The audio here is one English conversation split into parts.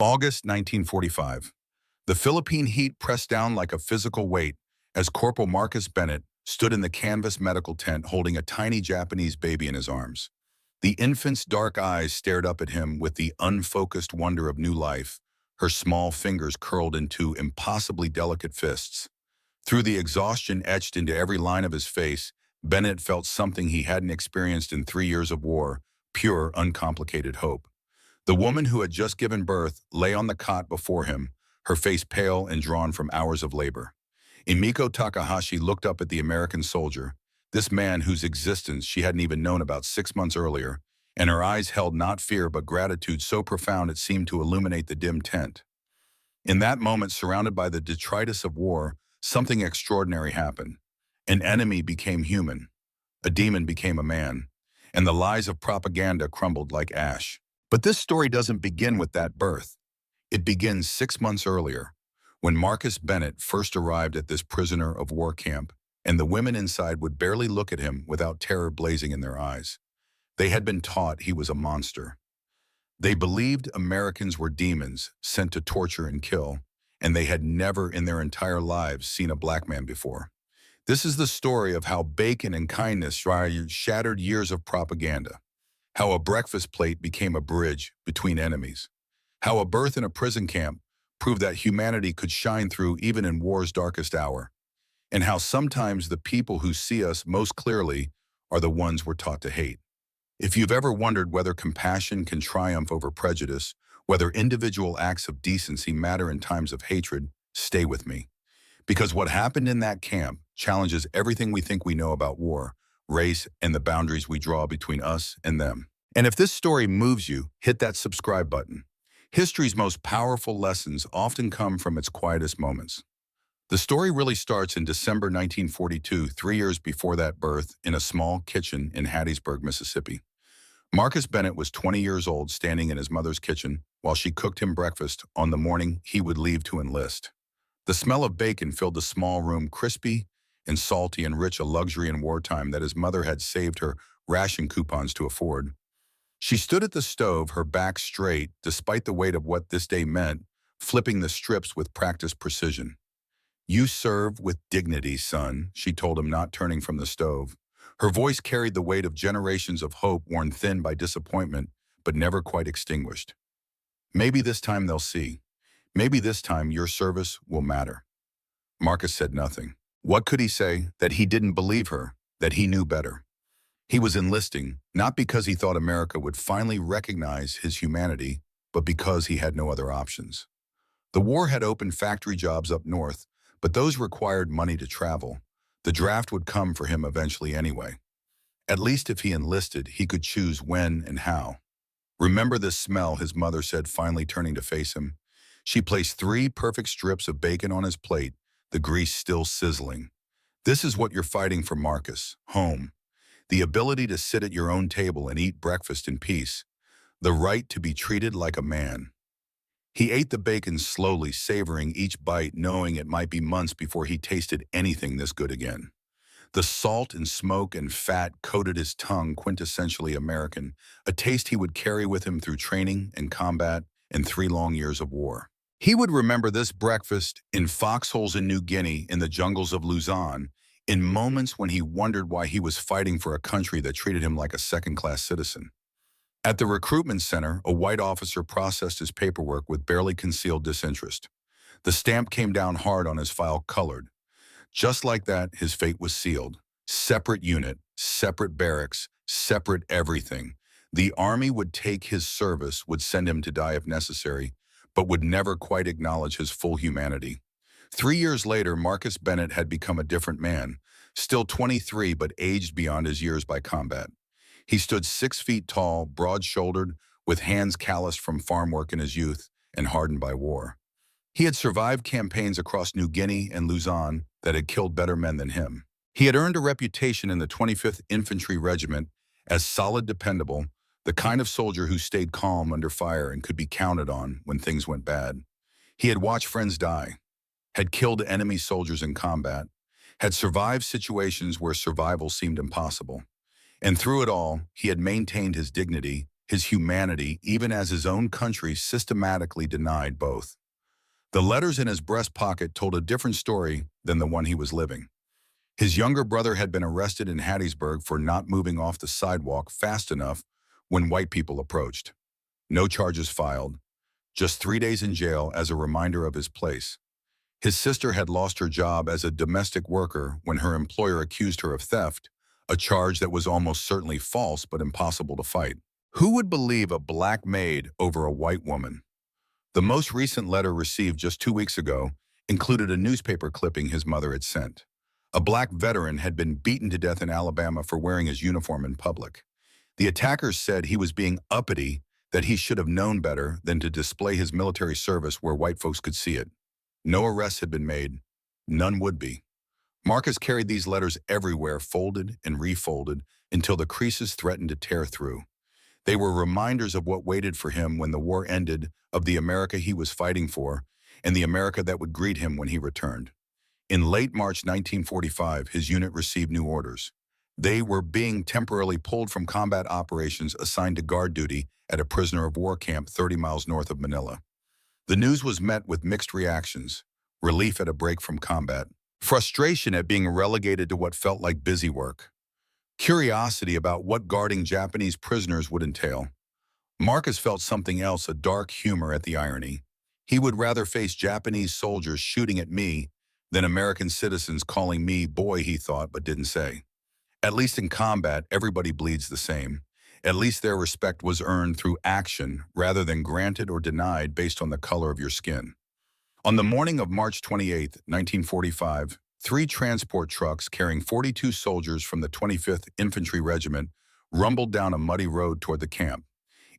August 1945. The Philippine heat pressed down like a physical weight as Corporal Marcus Bennett stood in the canvas medical tent holding a tiny Japanese baby in his arms. The infant's dark eyes stared up at him with the unfocused wonder of new life, her small fingers curled into impossibly delicate fists. Through the exhaustion etched into every line of his face, Bennett felt something he hadn't experienced in 3 years of war, pure, uncomplicated hope. The woman who had just given birth lay on the cot before him, her face pale and drawn from hours of labor. Emiko Takahashi looked up at the American soldier, this man whose existence she hadn't even known about 6 months earlier, and her eyes held not fear but gratitude so profound it seemed to illuminate the dim tent. In that moment, surrounded by the detritus of war, something extraordinary happened. An enemy became human, a demon became a man, and the lies of propaganda crumbled like ash. But this story doesn't begin with that birth. It begins 6 months earlier, when Marcus Bennett first arrived at this prisoner of war camp, and the women inside would barely look at him without terror blazing in their eyes. They had been taught he was a monster. They believed Americans were demons sent to torture and kill, and they had never in their entire lives seen a black man before. This is the story of how bacon and kindness shattered years of propaganda, how a breakfast plate became a bridge between enemies, how a birth in a prison camp proved that humanity could shine through even in war's darkest hour, and how sometimes the people who see us most clearly are the ones we're taught to hate. If you've ever wondered whether compassion can triumph over prejudice, whether individual acts of decency matter in times of hatred, stay with me. Because what happened in that camp challenges everything we think we know about war, race, and the boundaries we draw between us and them. And if this story moves you, hit that subscribe button. History's most powerful lessons often come from its quietest moments. The story really starts in December 1942, 3 years before that birth, in a small kitchen in Hattiesburg, Mississippi. Marcus Bennett was 20 years old, standing in his mother's kitchen while she cooked him breakfast on the morning he would leave to enlist. The smell of bacon filled the small room, crispy and salty and rich, a luxury in wartime that his mother had saved her ration coupons to afford. She stood at the stove, her back straight, despite the weight of what this day meant, flipping the strips with practiced precision. "You serve with dignity, son," she told him, not turning from the stove. Her voice carried the weight of generations of hope worn thin by disappointment, but never quite extinguished. "Maybe this time they'll see. Maybe this time your service will matter." Marcus said nothing. What could he say? That he didn't believe her, that he knew better. He was enlisting, not because he thought America would finally recognize his humanity, but because he had no other options. The war had opened factory jobs up north, but those required money to travel. The draft would come for him eventually anyway. At least if he enlisted, he could choose when and how. "Remember this smell," his mother said, finally turning to face him. She placed 3 perfect strips of bacon on his plate, the grease still sizzling. "This is what you're fighting for, Marcus. Home. The ability to sit at your own table and eat breakfast in peace. The right to be treated like a man." He ate the bacon slowly, savoring each bite, knowing it might be months before he tasted anything this good again. The salt and smoke and fat coated his tongue, quintessentially American, a taste he would carry with him through training and combat and 3 long years of war. He would remember this breakfast in foxholes in New Guinea, in the jungles of Luzon, in moments when he wondered why he was fighting for a country that treated him like a second-class citizen. At the recruitment center, a white officer processed his paperwork with barely concealed disinterest. The stamp came down hard on his file, colored. Just like that, his fate was sealed. Separate unit, separate barracks, separate everything. The Army would take his service, would send him to die if necessary, but would never quite acknowledge his full humanity. 3 years later, Marcus Bennett had become a different man, still 23 but aged beyond his years by combat. He stood 6 feet tall, broad-shouldered, with hands calloused from farm work in his youth and hardened by war. He had survived campaigns across New Guinea and Luzon that had killed better men than him. He had earned a reputation in the 25th Infantry Regiment as solid, dependable, the kind of soldier who stayed calm under fire and could be counted on when things went bad. He had watched friends die, had killed enemy soldiers in combat, had survived situations where survival seemed impossible. And through it all, he had maintained his dignity, his humanity, even as his own country systematically denied both. The letters in his breast pocket told a different story than the one he was living. His younger brother had been arrested in Hattiesburg for not moving off the sidewalk fast enough when white people approached. No charges filed, just 3 days in jail as a reminder of his place. His sister had lost her job as a domestic worker when her employer accused her of theft, a charge that was almost certainly false but impossible to fight. Who would believe a black maid over a white woman? The most recent letter received just 2 weeks ago included a newspaper clipping his mother had sent. A black veteran had been beaten to death in Alabama for wearing his uniform in public. The attackers said he was being uppity, that he should have known better than to display his military service where white folks could see it. No arrests had been made. None would be. Marcus carried these letters everywhere, folded and refolded, until the creases threatened to tear through. They were reminders of what waited for him when the war ended, of the America he was fighting for, and the America that would greet him when he returned. In late March 1945, his unit received new orders. They were being temporarily pulled from combat operations assigned to guard duty at a prisoner of war camp 30 miles north of Manila. The news was met with mixed reactions: relief at a break from combat, frustration at being relegated to what felt like busy work, curiosity about what guarding Japanese prisoners would entail. Marcus felt something else, a dark humor at the irony. He would rather face Japanese soldiers shooting at me than American citizens calling me boy, he thought, but didn't say. At least in combat, everybody bleeds the same. At least their respect was earned through action rather than granted or denied based on the color of your skin. On the morning of March 28, 1945, 3 transport trucks carrying 42 soldiers from the 25th Infantry Regiment rumbled down a muddy road toward the camp.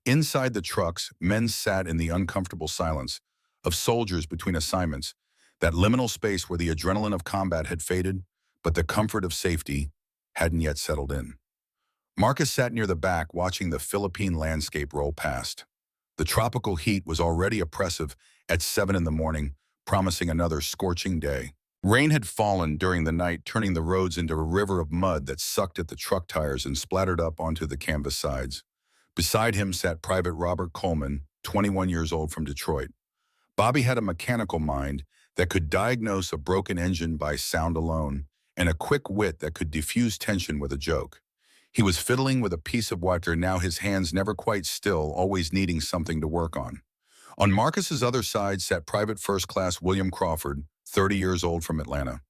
Inside the trucks, men sat in the uncomfortable silence of soldiers between assignments, that liminal space where the adrenaline of combat had faded, but the comfort of safety hadn't yet settled in. Marcus sat near the back, watching the Philippine landscape roll past. The tropical heat was already oppressive at 7 in the morning, promising another scorching day. Rain had fallen during the night, turning the roads into a river of mud that sucked at the truck tires and splattered up onto the canvas sides. Beside him sat Private Robert Coleman, 21 years old, from Detroit. Bobby had a mechanical mind that could diagnose a broken engine by sound alone, and a quick wit that could diffuse tension with a joke. He was fiddling with a piece of water, now his hands never quite still, always needing something to work on. On Marcus's other side sat Private First Class William Crawford, 30 years old, from Atlanta.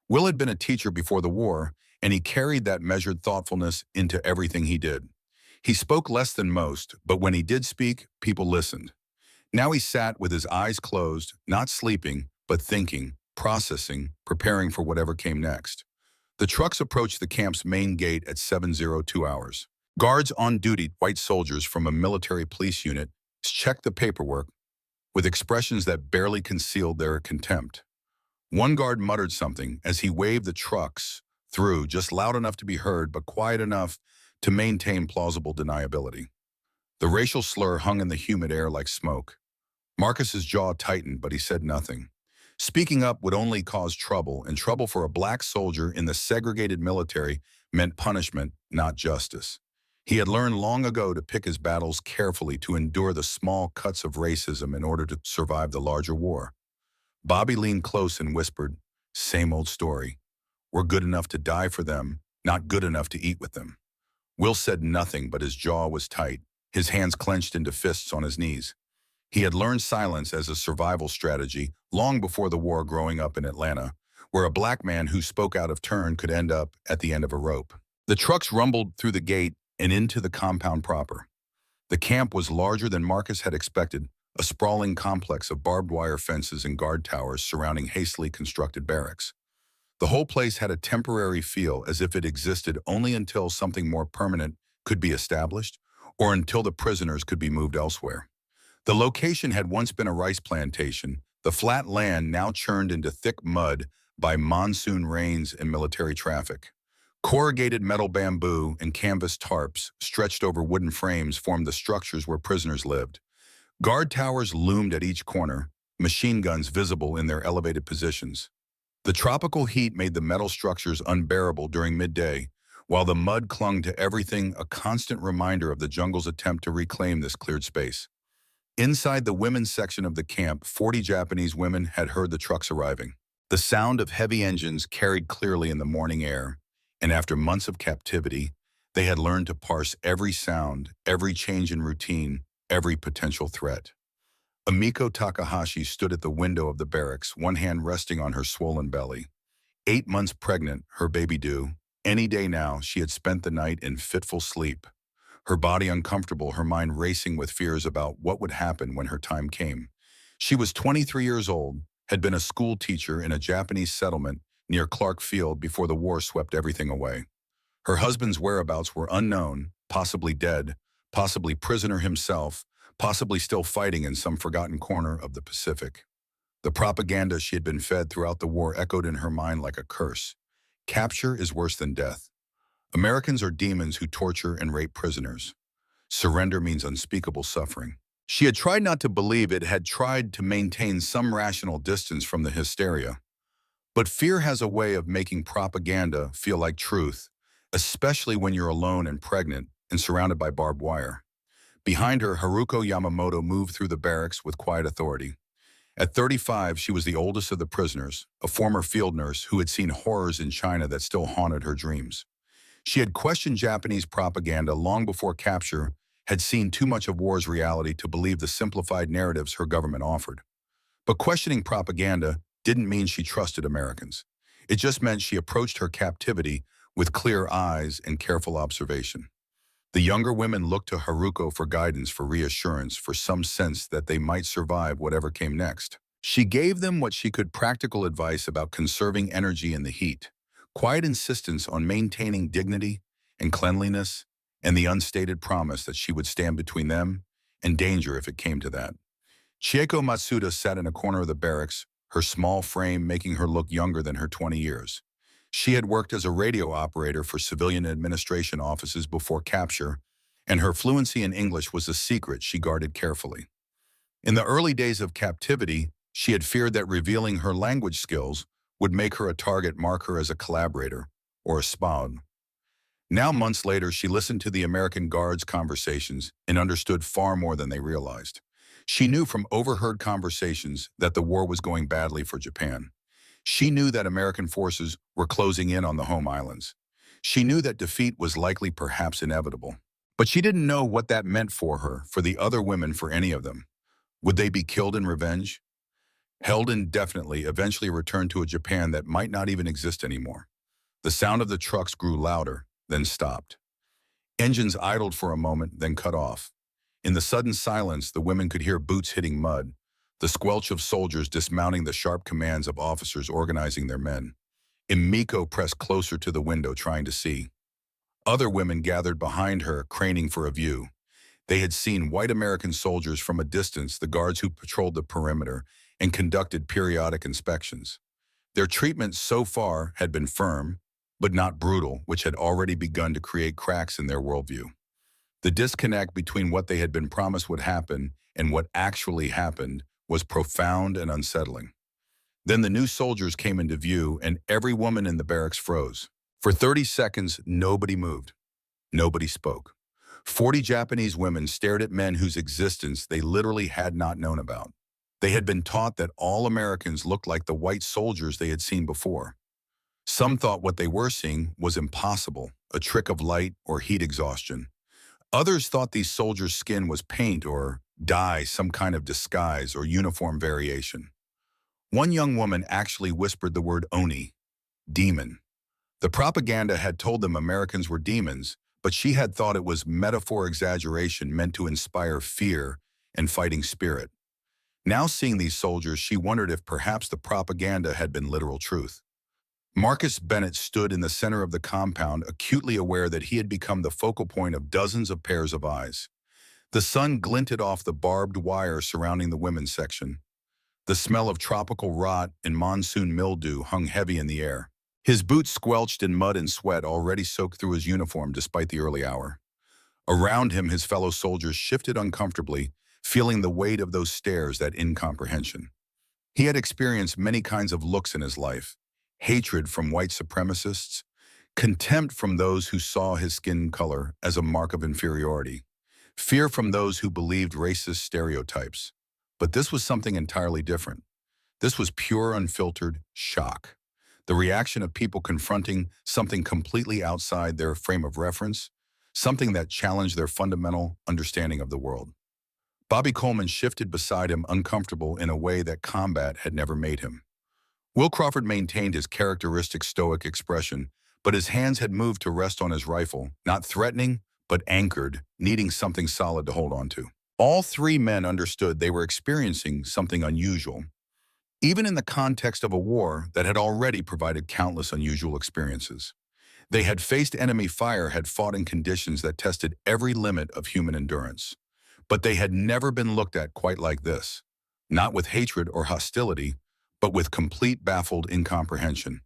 Will had been a teacher before the war, and he carried that measured thoughtfulness into everything he did. He spoke less than most, but when he did speak, people listened. Now he sat with his eyes closed, not sleeping, but thinking, processing, preparing for whatever came next. The trucks approached the camp's main gate at 7:02 hours. Guards on duty, white soldiers from a military police unit, checked the paperwork with expressions that barely concealed their contempt. One guard muttered something as he waved the trucks through, just loud enough to be heard but quiet enough to maintain plausible deniability. The racial slur hung in the humid air like smoke. Marcus's jaw tightened, but he said nothing. Speaking up would only cause trouble, and trouble for a black soldier in the segregated military meant punishment, not justice. He had learned long ago to pick his battles carefully, to endure the small cuts of racism in order to survive the larger war. Bobby leaned close and whispered, "Same old story. We're good enough to die for them, not good enough to eat with them." Will said nothing, but his jaw was tight, his hands clenched into fists on his knees. He had learned silence as a survival strategy long before the war, growing up in Atlanta, where a black man who spoke out of turn could end up at the end of a rope. The trucks rumbled through the gate and into the compound proper. The camp was larger than Marcus had expected, a sprawling complex of barbed wire fences and guard towers surrounding hastily constructed barracks. The whole place had a temporary feel, as if it existed only until something more permanent could be established, or until the prisoners could be moved elsewhere. The location had once been a rice plantation, the flat land now churned into thick mud by monsoon rains and military traffic. Corrugated metal bamboo and canvas tarps stretched over wooden frames formed the structures where prisoners lived. Guard towers loomed at each corner, machine guns visible in their elevated positions. The tropical heat made the metal structures unbearable during midday, While the mud clung to everything, a constant reminder of the jungle's attempt to reclaim this cleared space. Inside the women's section of the camp, 40 Japanese women had heard the trucks arriving. The sound of heavy engines carried clearly in the morning air, and after months of captivity, they had learned to parse every sound, every change in routine, every potential threat. Amiko Takahashi stood at the window of the barracks, one hand resting on her swollen belly. 8 months pregnant, her baby due. Any day now, she had spent the night in fitful sleep. Her body uncomfortable, her mind racing with fears about what would happen when her time came. She was 23 years old, had been a school teacher in a Japanese settlement near Clark Field before the war swept everything away. Her husband's whereabouts were unknown, possibly dead, possibly prisoner himself, possibly still fighting in some forgotten corner of the Pacific. The propaganda she had been fed throughout the war echoed in her mind like a curse. Capture is worse than death. Americans are demons who torture and rape prisoners. Surrender means unspeakable suffering. She had tried not to believe it, had tried to maintain some rational distance from the hysteria. But fear has a way of making propaganda feel like truth, especially when you're alone and pregnant and surrounded by barbed wire. Behind her, Haruko Yamamoto moved through the barracks with quiet authority. At 35, she was the oldest of the prisoners, a former field nurse who had seen horrors in China that still haunted her dreams. She had questioned Japanese propaganda long before capture, had seen too much of war's reality to believe the simplified narratives her government offered. But questioning propaganda didn't mean she trusted Americans. It just meant she approached her captivity with clear eyes and careful observation. The younger women looked to Haruko for guidance, for reassurance, for some sense that they might survive whatever came next. She gave them what she could: practical advice about conserving energy in the heat, quiet insistence on maintaining dignity and cleanliness, and the unstated promise that she would stand between them and danger if it came to that. Chieko Matsuda sat in a corner of the barracks, her small frame making her look younger than her 20 years. She had worked as a radio operator for civilian administration offices before capture, and her fluency in English was a secret she guarded carefully. In the early days of captivity, she had feared that revealing her language skills would make her a target, mark her as a collaborator or a spawn. Now, months later, she listened to the American Guard's conversations and understood far more than they realized. She knew from overheard conversations that the war was going badly for Japan. She knew that American forces were closing in on the home islands. She knew that defeat was likely, perhaps inevitable. But she didn't know what that meant for her, for the other women, for any of them. Would they be killed in revenge? Held indefinitely, eventually returned to a Japan that might not even exist anymore. The sound of the trucks grew louder, then stopped. Engines idled for a moment, then cut off. In the sudden silence, the women could hear boots hitting mud, the squelch of soldiers dismounting, the sharp commands of officers organizing their men. Emiko pressed closer to the window, trying to see. Other women gathered behind her, craning for a view. They had seen white American soldiers from a distance, the guards who patrolled the perimeter and conducted periodic inspections. Their treatment so far had been firm, but not brutal, which had already begun to create cracks in their worldview. The disconnect between what they had been promised would happen and what actually happened was profound and unsettling. Then the new soldiers came into view, and every woman in the barracks froze. For 30 seconds, nobody moved. Nobody spoke. 40 Japanese women stared at men whose existence they literally had not known about. They had been taught that all Americans looked like the white soldiers they had seen before. Some thought what they were seeing was impossible, a trick of light or heat exhaustion. Others thought these soldiers' skin was paint or dye, some kind of disguise or uniform variation. One young woman actually whispered the word oni, demon. The propaganda had told them Americans were demons, but she had thought it was metaphor exaggeration meant to inspire fear and fighting spirit. Now, seeing these soldiers, she wondered if perhaps the propaganda had been literal truth. Marcus Bennett stood in the center of the compound, acutely aware that he had become the focal point of dozens of pairs of eyes. The sun glinted off the barbed wire surrounding the women's section. The smell of tropical rot and monsoon mildew hung heavy in the air. His boots squelched in mud and sweat already soaked through his uniform despite the early hour. Around him, his fellow soldiers shifted uncomfortably, feeling the weight of those stares, that incomprehension. He had experienced many kinds of looks in his life: hatred from white supremacists, contempt from those who saw his skin color as a mark of inferiority, fear from those who believed racist stereotypes. But this was something entirely different. This was pure, unfiltered shock. The reaction of people confronting something completely outside their frame of reference, something that challenged their fundamental understanding of the world. Bobby Coleman shifted beside him, uncomfortable in a way that combat had never made him. Will Crawford maintained his characteristic stoic expression, but his hands had moved to rest on his rifle, not threatening, but anchored, needing something solid to hold on to. All three men understood they were experiencing something unusual, even in the context of a war that had already provided countless unusual experiences. They had faced enemy fire, had fought in conditions that tested every limit of human endurance. But they had never been looked at quite like this, not with hatred or hostility, but with complete baffled incomprehension.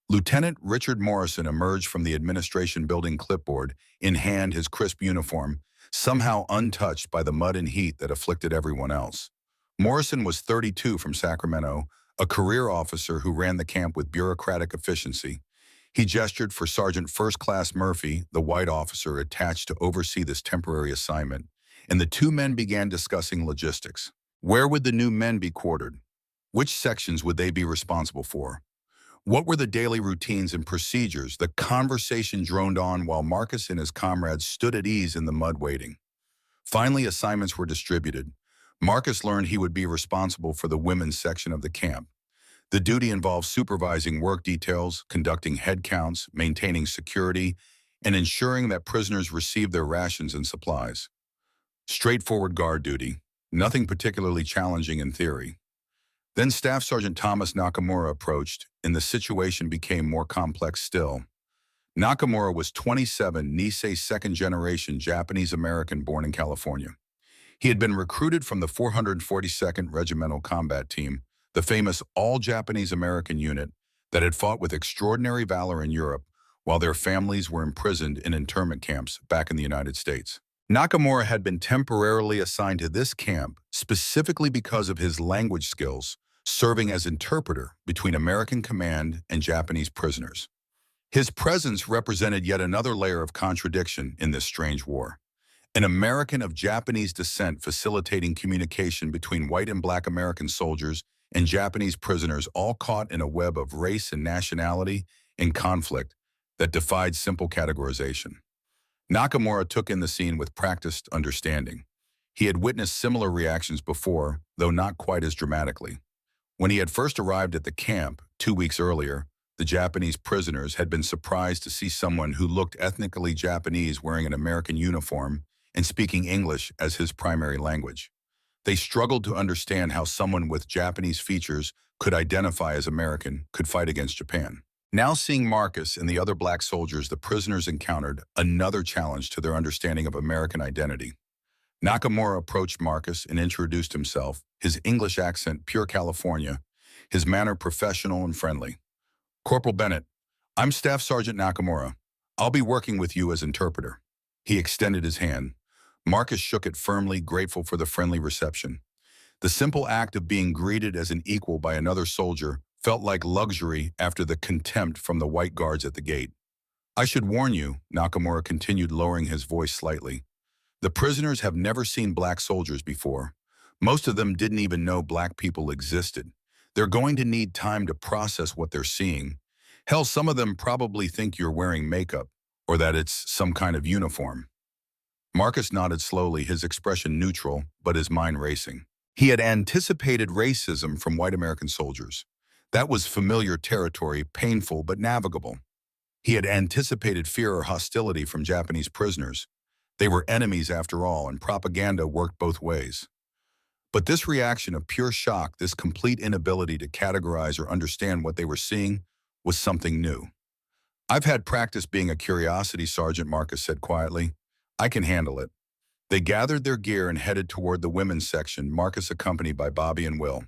Lieutenant Richard Morrison emerged from the administration building, clipboard in hand, his crisp uniform, somehow untouched by the mud and heat that afflicted everyone else. Morrison was 32, from Sacramento, a career officer who ran the camp with bureaucratic efficiency. He gestured for Sergeant First Class Murphy, the white officer attached to oversee this temporary assignment, and the two men began discussing logistics. Where would the new men be quartered? Which sections would they be responsible for? What were the daily routines and procedures? The conversation droned on while Marcus and his comrades stood at ease in the mud waiting. Finally, assignments were distributed. Marcus learned he would be responsible for the women's section of the camp. The duty involved supervising work details, conducting head counts, maintaining security, and ensuring that prisoners received their rations and supplies. Straightforward guard duty, nothing particularly challenging in theory. Then Staff Sergeant Thomas Nakamura approached, and the situation became more complex still. Nakamura was 27, Nisei second-generation Japanese-American born in California. He had been recruited from the 442nd Regimental Combat Team, the famous all-Japanese-American unit that had fought with extraordinary valor in Europe while their families were imprisoned in internment camps back in the United States. Nakamura had been temporarily assigned to this camp specifically because of his language skills, serving as interpreter between American command and Japanese prisoners. His presence represented yet another layer of contradiction in this strange war. An American of Japanese descent facilitating communication between white and black American soldiers and Japanese prisoners, all caught in a web of race and nationality and conflict that defied simple categorization. Nakamura took in the scene with practiced understanding. He had witnessed similar reactions before, though not quite as dramatically. When he had first arrived at the camp 2 weeks earlier, the Japanese prisoners had been surprised to see someone who looked ethnically Japanese wearing an American uniform and speaking English as his primary language. They struggled to understand how someone with Japanese features could identify as American, could fight against Japan. Now seeing Marcus and the other black soldiers, the prisoners encountered another challenge to their understanding of American identity. Nakamura approached Marcus and introduced himself, his English accent pure California, his manner professional and friendly. "Corporal Bennett, I'm Staff Sergeant Nakamura. I'll be working with you as interpreter." He extended his hand. Marcus shook it firmly, grateful for the friendly reception. The simple act of being greeted as an equal by another soldier felt like luxury after the contempt from the white guards at the gate. "I should warn you," Nakamura continued, lowering his voice slightly. "The prisoners have never seen black soldiers before. Most of them didn't even know black people existed. They're going to need time to process what they're seeing. Hell, some of them probably think you're wearing makeup, or that it's some kind of uniform." Marcus nodded slowly, his expression neutral, but his mind racing. He had anticipated racism from white American soldiers. That was familiar territory, painful but navigable. He had anticipated fear or hostility from Japanese prisoners. They were enemies after all, and propaganda worked both ways. But this reaction of pure shock, this complete inability to categorize or understand what they were seeing, was something new. "I've had practice being a curiosity, Sergeant," Marcus said quietly. "I can handle it." They gathered their gear and headed toward the women's section, Marcus accompanied by Bobby and Will.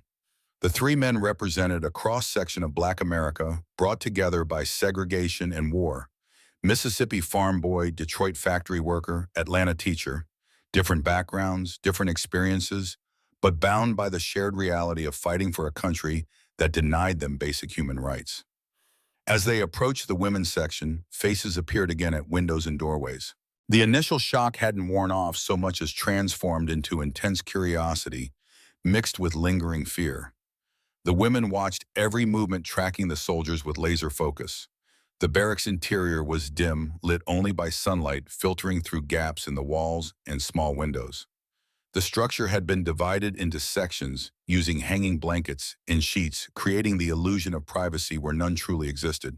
The three men represented a cross-section of Black America, brought together by segregation and war. Mississippi farm boy, Detroit factory worker, Atlanta teacher. Different backgrounds, different experiences, but bound by the shared reality of fighting for a country that denied them basic human rights. As they approached the women's section, faces appeared again at windows and doorways. The initial shock hadn't worn off so much as transformed into intense curiosity, mixed with lingering fear. The women watched every movement, tracking the soldiers with laser focus. The barracks interior was dim, lit only by sunlight filtering through gaps in the walls and small windows. The structure had been divided into sections using hanging blankets and sheets, creating the illusion of privacy where none truly existed.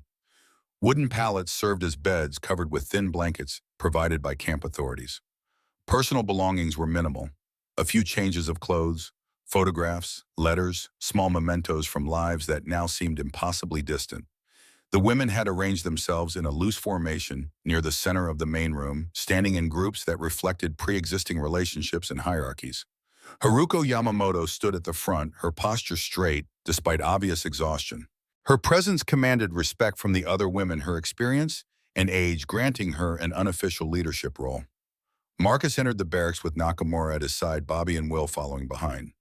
Wooden pallets served as beds covered with thin blankets provided by camp authorities. Personal belongings were minimal. A few changes of clothes, photographs, letters, small mementos from lives that now seemed impossibly distant. The women had arranged themselves in a loose formation near the center of the main room, standing in groups that reflected pre-existing relationships and hierarchies. Haruko Yamamoto stood at the front, her posture straight despite obvious exhaustion. Her presence commanded respect from the other women, her experience and age granting her an unofficial leadership role. Marcus entered the barracks with Nakamura at his side, Bobby and Will following behind.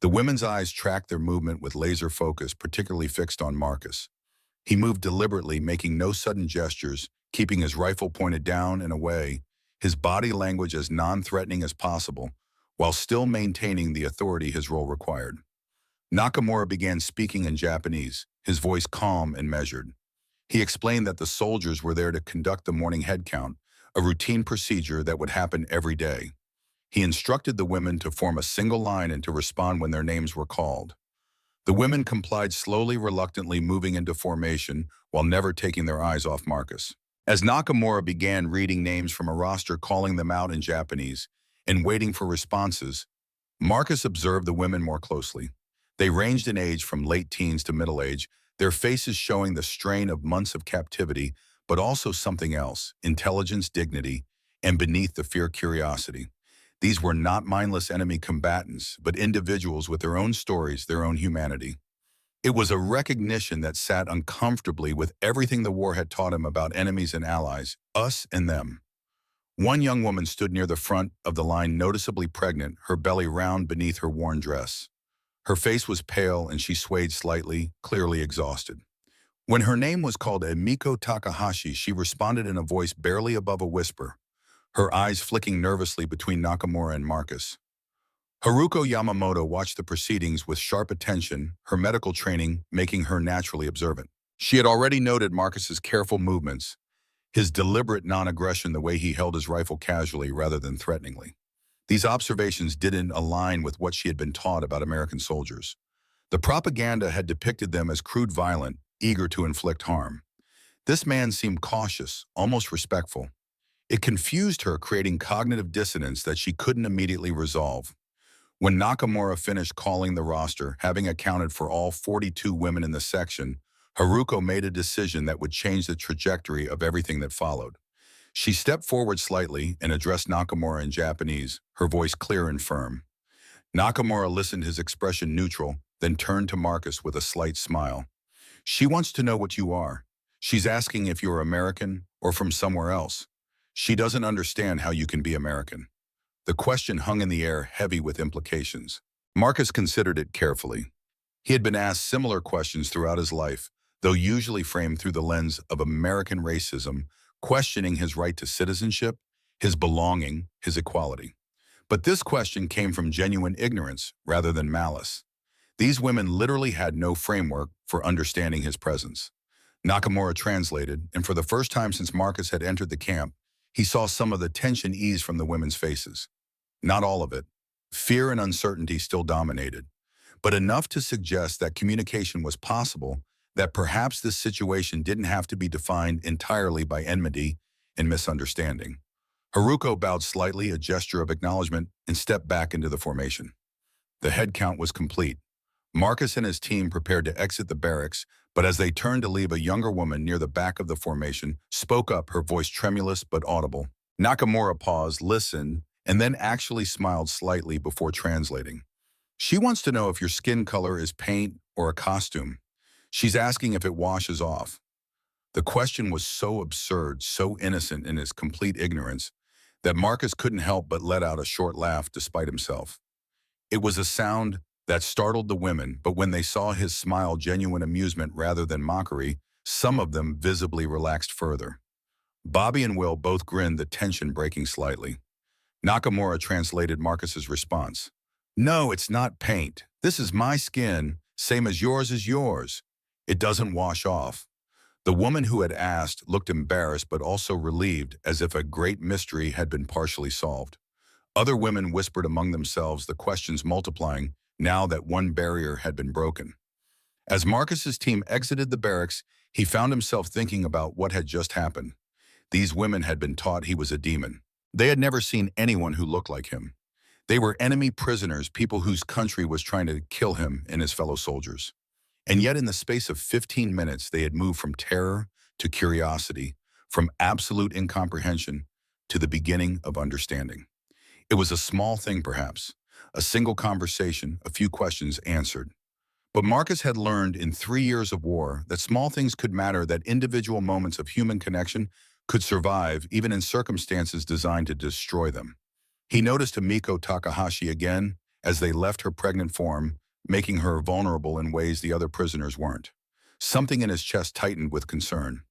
The women's eyes tracked their movement with laser focus, particularly fixed on Marcus. He moved deliberately, making no sudden gestures, keeping his rifle pointed down and away, his body language as non-threatening as possible, while still maintaining the authority his role required. Nakamura began speaking in Japanese, his voice calm and measured. He explained that the soldiers were there to conduct the morning head count, a routine procedure that would happen every day. He instructed the women to form a single line and to respond when their names were called. The women complied slowly, reluctantly moving into formation while never taking their eyes off Marcus. As Nakamura began reading names from a roster, calling them out in Japanese, and waiting for responses, Marcus observed the women more closely. They ranged in age from late teens to middle age, their faces showing the strain of months of captivity, but also something else, intelligence, dignity, and beneath the fear, curiosity. These were not mindless enemy combatants, but individuals with their own stories, their own humanity. It was a recognition that sat uncomfortably with everything the war had taught him about enemies and allies, us and them. One young woman stood near the front of the line, noticeably pregnant, her belly round beneath her worn dress. Her face was pale and she swayed slightly, clearly exhausted. When her name was called Emiko Takahashi, she responded in a voice barely above a whisper, her eyes flicking nervously between Nakamura and Marcus. Haruko Yamamoto watched the proceedings with sharp attention, her medical training making her naturally observant. She had already noted Marcus's careful movements, his deliberate non-aggression, the way he held his rifle casually rather than threateningly. These observations didn't align with what she had been taught about American soldiers. The propaganda had depicted them as crude, violent, eager to inflict harm. This man seemed cautious, almost respectful. It confused her, creating cognitive dissonance that she couldn't immediately resolve. When Nakamura finished calling the roster, having accounted for all 42 women in the section, Haruko made a decision that would change the trajectory of everything that followed. She stepped forward slightly and addressed Nakamura in Japanese, her voice clear and firm. Nakamura listened, his expression neutral, then turned to Marcus with a slight smile. She wants to know what you are. She's asking if you're American or from somewhere else. She doesn't understand how you can be American. The question hung in the air, heavy with implications. Marcus considered it carefully. He had been asked similar questions throughout his life, though usually framed through the lens of American racism, questioning his right to citizenship, his belonging, his equality. But this question came from genuine ignorance rather than malice. These women literally had no framework for understanding his presence. Nakamura translated, and for the first time since Marcus had entered the camp, he saw some of the tension ease from the women's faces. Not all of it. Fear and uncertainty still dominated, but enough to suggest that communication was possible, that perhaps this situation didn't have to be defined entirely by enmity and misunderstanding. Haruko bowed slightly, a gesture of acknowledgement, and stepped back into the formation. The head count was complete. Marcus and his team prepared to exit the barracks, but as they turned to leave, a younger woman near the back of the formation spoke up, her voice tremulous but audible. Nakamura paused, listened, and then actually smiled slightly before translating. She wants to know if your skin color is paint or a costume. She's asking if it washes off. The question was so absurd, so innocent in its complete ignorance, that Marcus couldn't help but let out a short laugh despite himself. It was a sound that startled the women, but when they saw his smile, genuine amusement rather than mockery, Some of them visibly relaxed further. Bobby and Will both grinned, the tension breaking slightly. Nakamura translated Marcus's response. No, it's not paint. This is my skin, same as yours is yours. It doesn't wash off. The woman who had asked looked embarrassed but also relieved, as if a great mystery had been partially solved. Other women whispered among themselves, the questions multiplying now that one barrier had been broken. As Marcus's team exited the barracks, he found himself thinking about what had just happened. These women had been taught he was a demon. They had never seen anyone who looked like him. They were enemy prisoners, people whose country was trying to kill him and his fellow soldiers. And yet in the space of 15 minutes, they had moved from terror to curiosity, from absolute incomprehension to the beginning of understanding. It was a small thing, perhaps, a single conversation, a few questions answered. But Marcus had learned in 3 years of war that small things could matter, that individual moments of human connection could survive even in circumstances designed to destroy them. He noticed Emiko Takahashi again as they left her pregnant form, making her vulnerable in ways the other prisoners weren't. Something in his chest tightened with concern.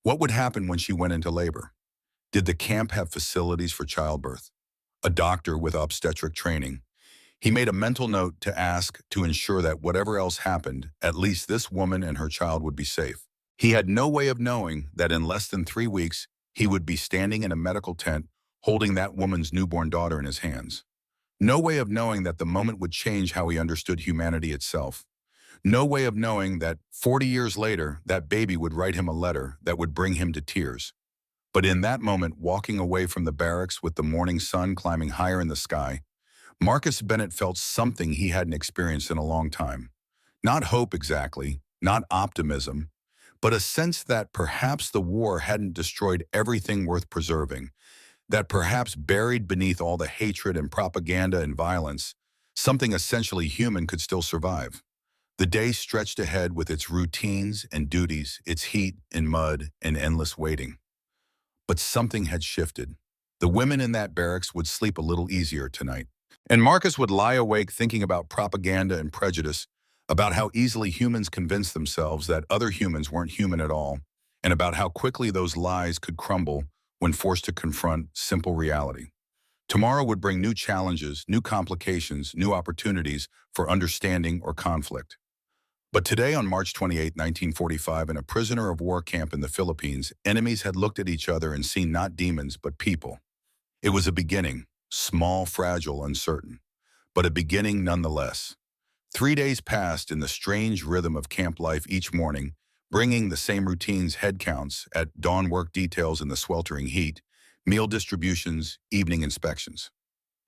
What would happen when she went into labor? Did the camp have facilities for childbirth? A doctor with obstetric training? He made a mental note to ask to ensure that whatever else happened, at least this woman and her child would be safe. He had no way of knowing that in less than 3 weeks, he would be standing in a medical tent holding that woman's newborn daughter in his hands. No way of knowing that the moment would change how he understood humanity itself. No way of knowing that 40 years later, that baby would write him a letter that would bring him to tears. But in that moment, walking away from the barracks with the morning sun climbing higher in the sky, Marcus Bennett felt something he hadn't experienced in a long time. Not hope exactly, not optimism, but a sense that perhaps the war hadn't destroyed everything worth preserving, that perhaps buried beneath all the hatred and propaganda and violence, something essentially human could still survive. The day stretched ahead with its routines and duties, its heat and mud and endless waiting. But something had shifted. The women in that barracks would sleep a little easier tonight. And Marcus would lie awake thinking about propaganda and prejudice, about how easily humans convince themselves that other humans weren't human at all, and about how quickly those lies could crumble when forced to confront simple reality. Tomorrow would bring new challenges, new complications, new opportunities for understanding or conflict. But today, on March 28, 1945, in a prisoner of war camp in the Philippines, enemies had looked at each other and seen not demons, but people. It was a beginning, small, fragile, uncertain, but a beginning nonetheless. 3 days passed in the strange rhythm of camp life each morning, bringing the same routines, head counts, at dawn work details in the sweltering heat, meal distributions, evening inspections.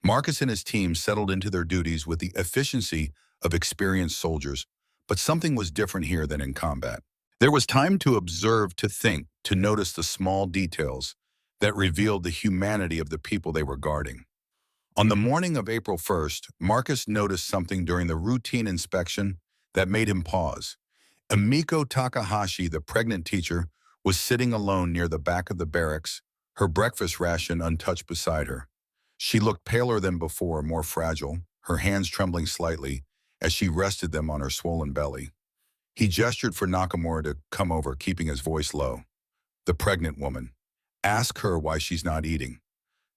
Marcus and his team settled into their duties with the efficiency of experienced soldiers, but something was different here than in combat. There was time to observe, to think, to notice the small details that revealed the humanity of the people they were guarding. On the morning of April 1st, Marcus noticed something during the routine inspection that made him pause. Emiko Takahashi, the pregnant teacher, was sitting alone near the back of the barracks, her breakfast ration untouched beside her. She looked paler than before, more fragile, her hands trembling slightly as she rested them on her swollen belly. He gestured for Nakamura to come over, keeping his voice low. The pregnant woman. Ask her why she's not eating.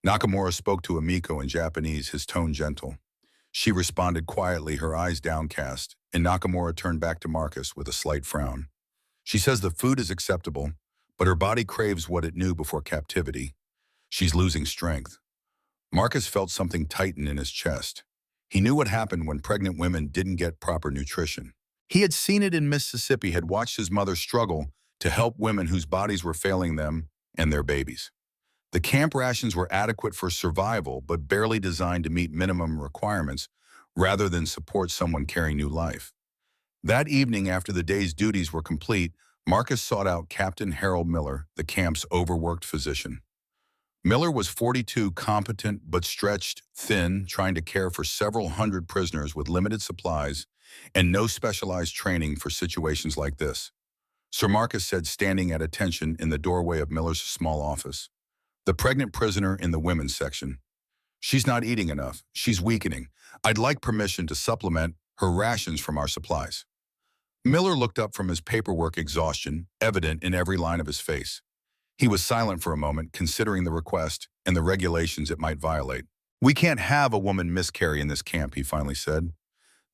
Nakamura spoke to Emiko in Japanese, his tone gentle. She responded quietly, her eyes downcast, and Nakamura turned back to Marcus with a slight frown. She says the food is acceptable, but her body craves what it knew before captivity. She's losing strength. Marcus felt something tighten in his chest. He knew what happened when pregnant women didn't get proper nutrition. He had seen it in Mississippi, had watched his mother struggle to help women whose bodies were failing them and their babies. The camp rations were adequate for survival, but barely designed to meet minimum requirements rather than support someone carrying new life. That evening, after the day's duties were complete, Marcus sought out Captain Harold Miller, the camp's overworked physician. Miller was 42, competent but stretched thin, trying to care for several hundred prisoners with limited supplies and no specialized training for situations like this. Sir Marcus said, standing at attention in the doorway of Miller's small office. The pregnant prisoner in the women's section. She's not eating enough. She's weakening. I'd like permission to supplement her rations from our supplies. Miller looked up from his paperwork, exhaustion evident in every line of his face. He was silent for a moment, considering the request and the regulations it might violate. "We can't have a woman miscarry in this camp," he finally said.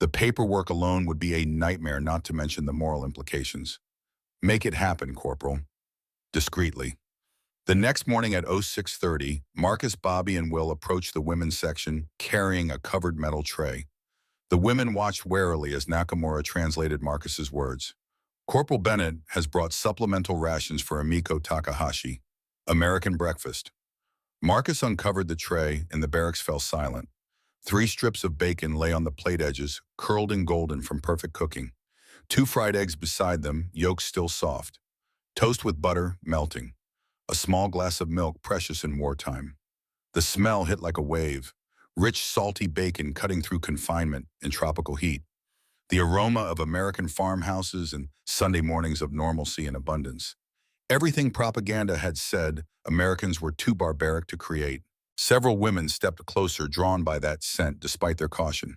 "The paperwork alone would be a nightmare, not to mention the moral implications." "Make it happen, Corporal." Discreetly. The next morning at 0630, Marcus, Bobby, and Will approached the women's section, carrying a covered metal tray. The women watched warily as Nakamura translated Marcus's words. "Corporal Bennett has brought supplemental rations for Emiko Takahashi. American breakfast." Marcus uncovered the tray, and the barracks fell silent. 3 strips of bacon lay on the plate edges, curled and golden from perfect cooking. 2 fried eggs beside them, yolks still soft. Toast with butter, melting. A small glass of milk, precious in wartime. The smell hit like a wave. Rich, salty bacon cutting through confinement and tropical heat. The aroma of American farmhouses and Sunday mornings of normalcy and abundance. Everything propaganda had said Americans were too barbaric to create. Several women stepped closer, drawn by that scent despite their caution.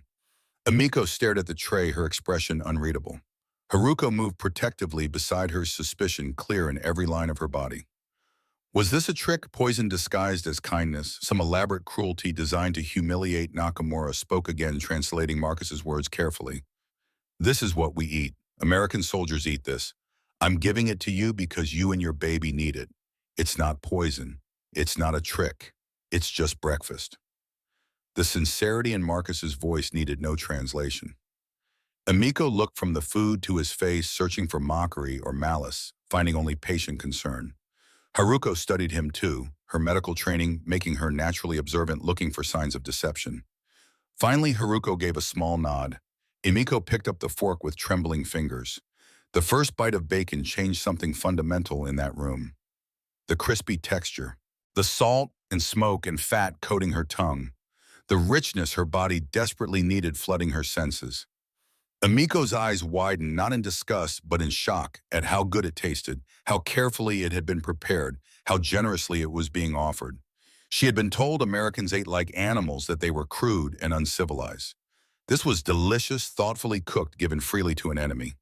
Emiko stared at the tray, her expression unreadable. Haruko moved protectively beside her, suspicion clear in every line of her body. Was this a trick, poison disguised as kindness, some elaborate cruelty designed to humiliate? Nakamura spoke again, translating Marcus's words carefully. "This is what we eat. American soldiers eat this. I'm giving it to you because you and your baby need it. It's not poison. It's not a trick. It's just breakfast." The sincerity in Marcus's voice needed no translation. Emiko looked from the food to his face, searching for mockery or malice, finding only patient concern. Haruko studied him too, her medical training making her naturally observant, looking for signs of deception. Finally, Haruko gave a small nod. Emiko picked up the fork with trembling fingers. The first bite of bacon changed something fundamental in that room. The crispy texture, the salt and smoke and fat coating her tongue, the richness her body desperately needed flooding her senses. Emiko's eyes widened, not in disgust, but in shock at how good it tasted, how carefully it had been prepared, how generously it was being offered. She had been told Americans ate like animals, that they were crude and uncivilized. This was delicious, thoughtfully cooked, given freely to an enemy.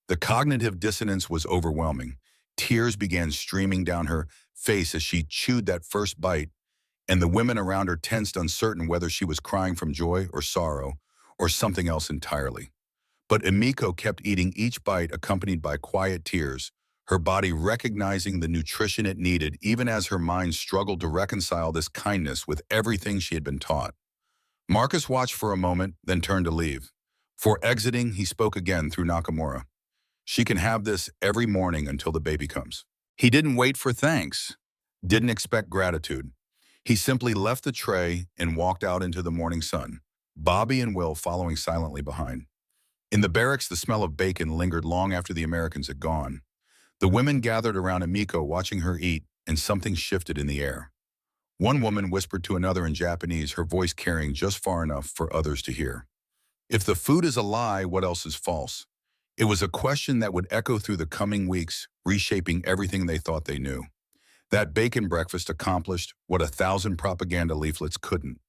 The cognitive dissonance was overwhelming. Tears began streaming down her face as she chewed that first bite, and the women around her tensed, uncertain whether she was crying from joy or sorrow or something else entirely. But Emiko kept eating, each bite accompanied by quiet tears, her body recognizing the nutrition it needed, even as her mind struggled to reconcile this kindness with everything she had been taught. Marcus watched for a moment, then turned to leave. Before exiting, he spoke again through Nakamura. "She can have this every morning until the baby comes." He didn't wait for thanks, didn't expect gratitude. He simply left the tray and walked out into the morning sun, Bobby and Will following silently behind. In the barracks, the smell of bacon lingered long after the Americans had gone. The women gathered around Emiko, watching her eat, and something shifted in the air. One woman whispered to another in Japanese, her voice carrying just far enough for others to hear. "If the food is a lie, what else is false?" It was a question that would echo through the coming weeks, reshaping everything they thought they knew. That bacon breakfast accomplished what 1,000 propaganda leaflets couldn't.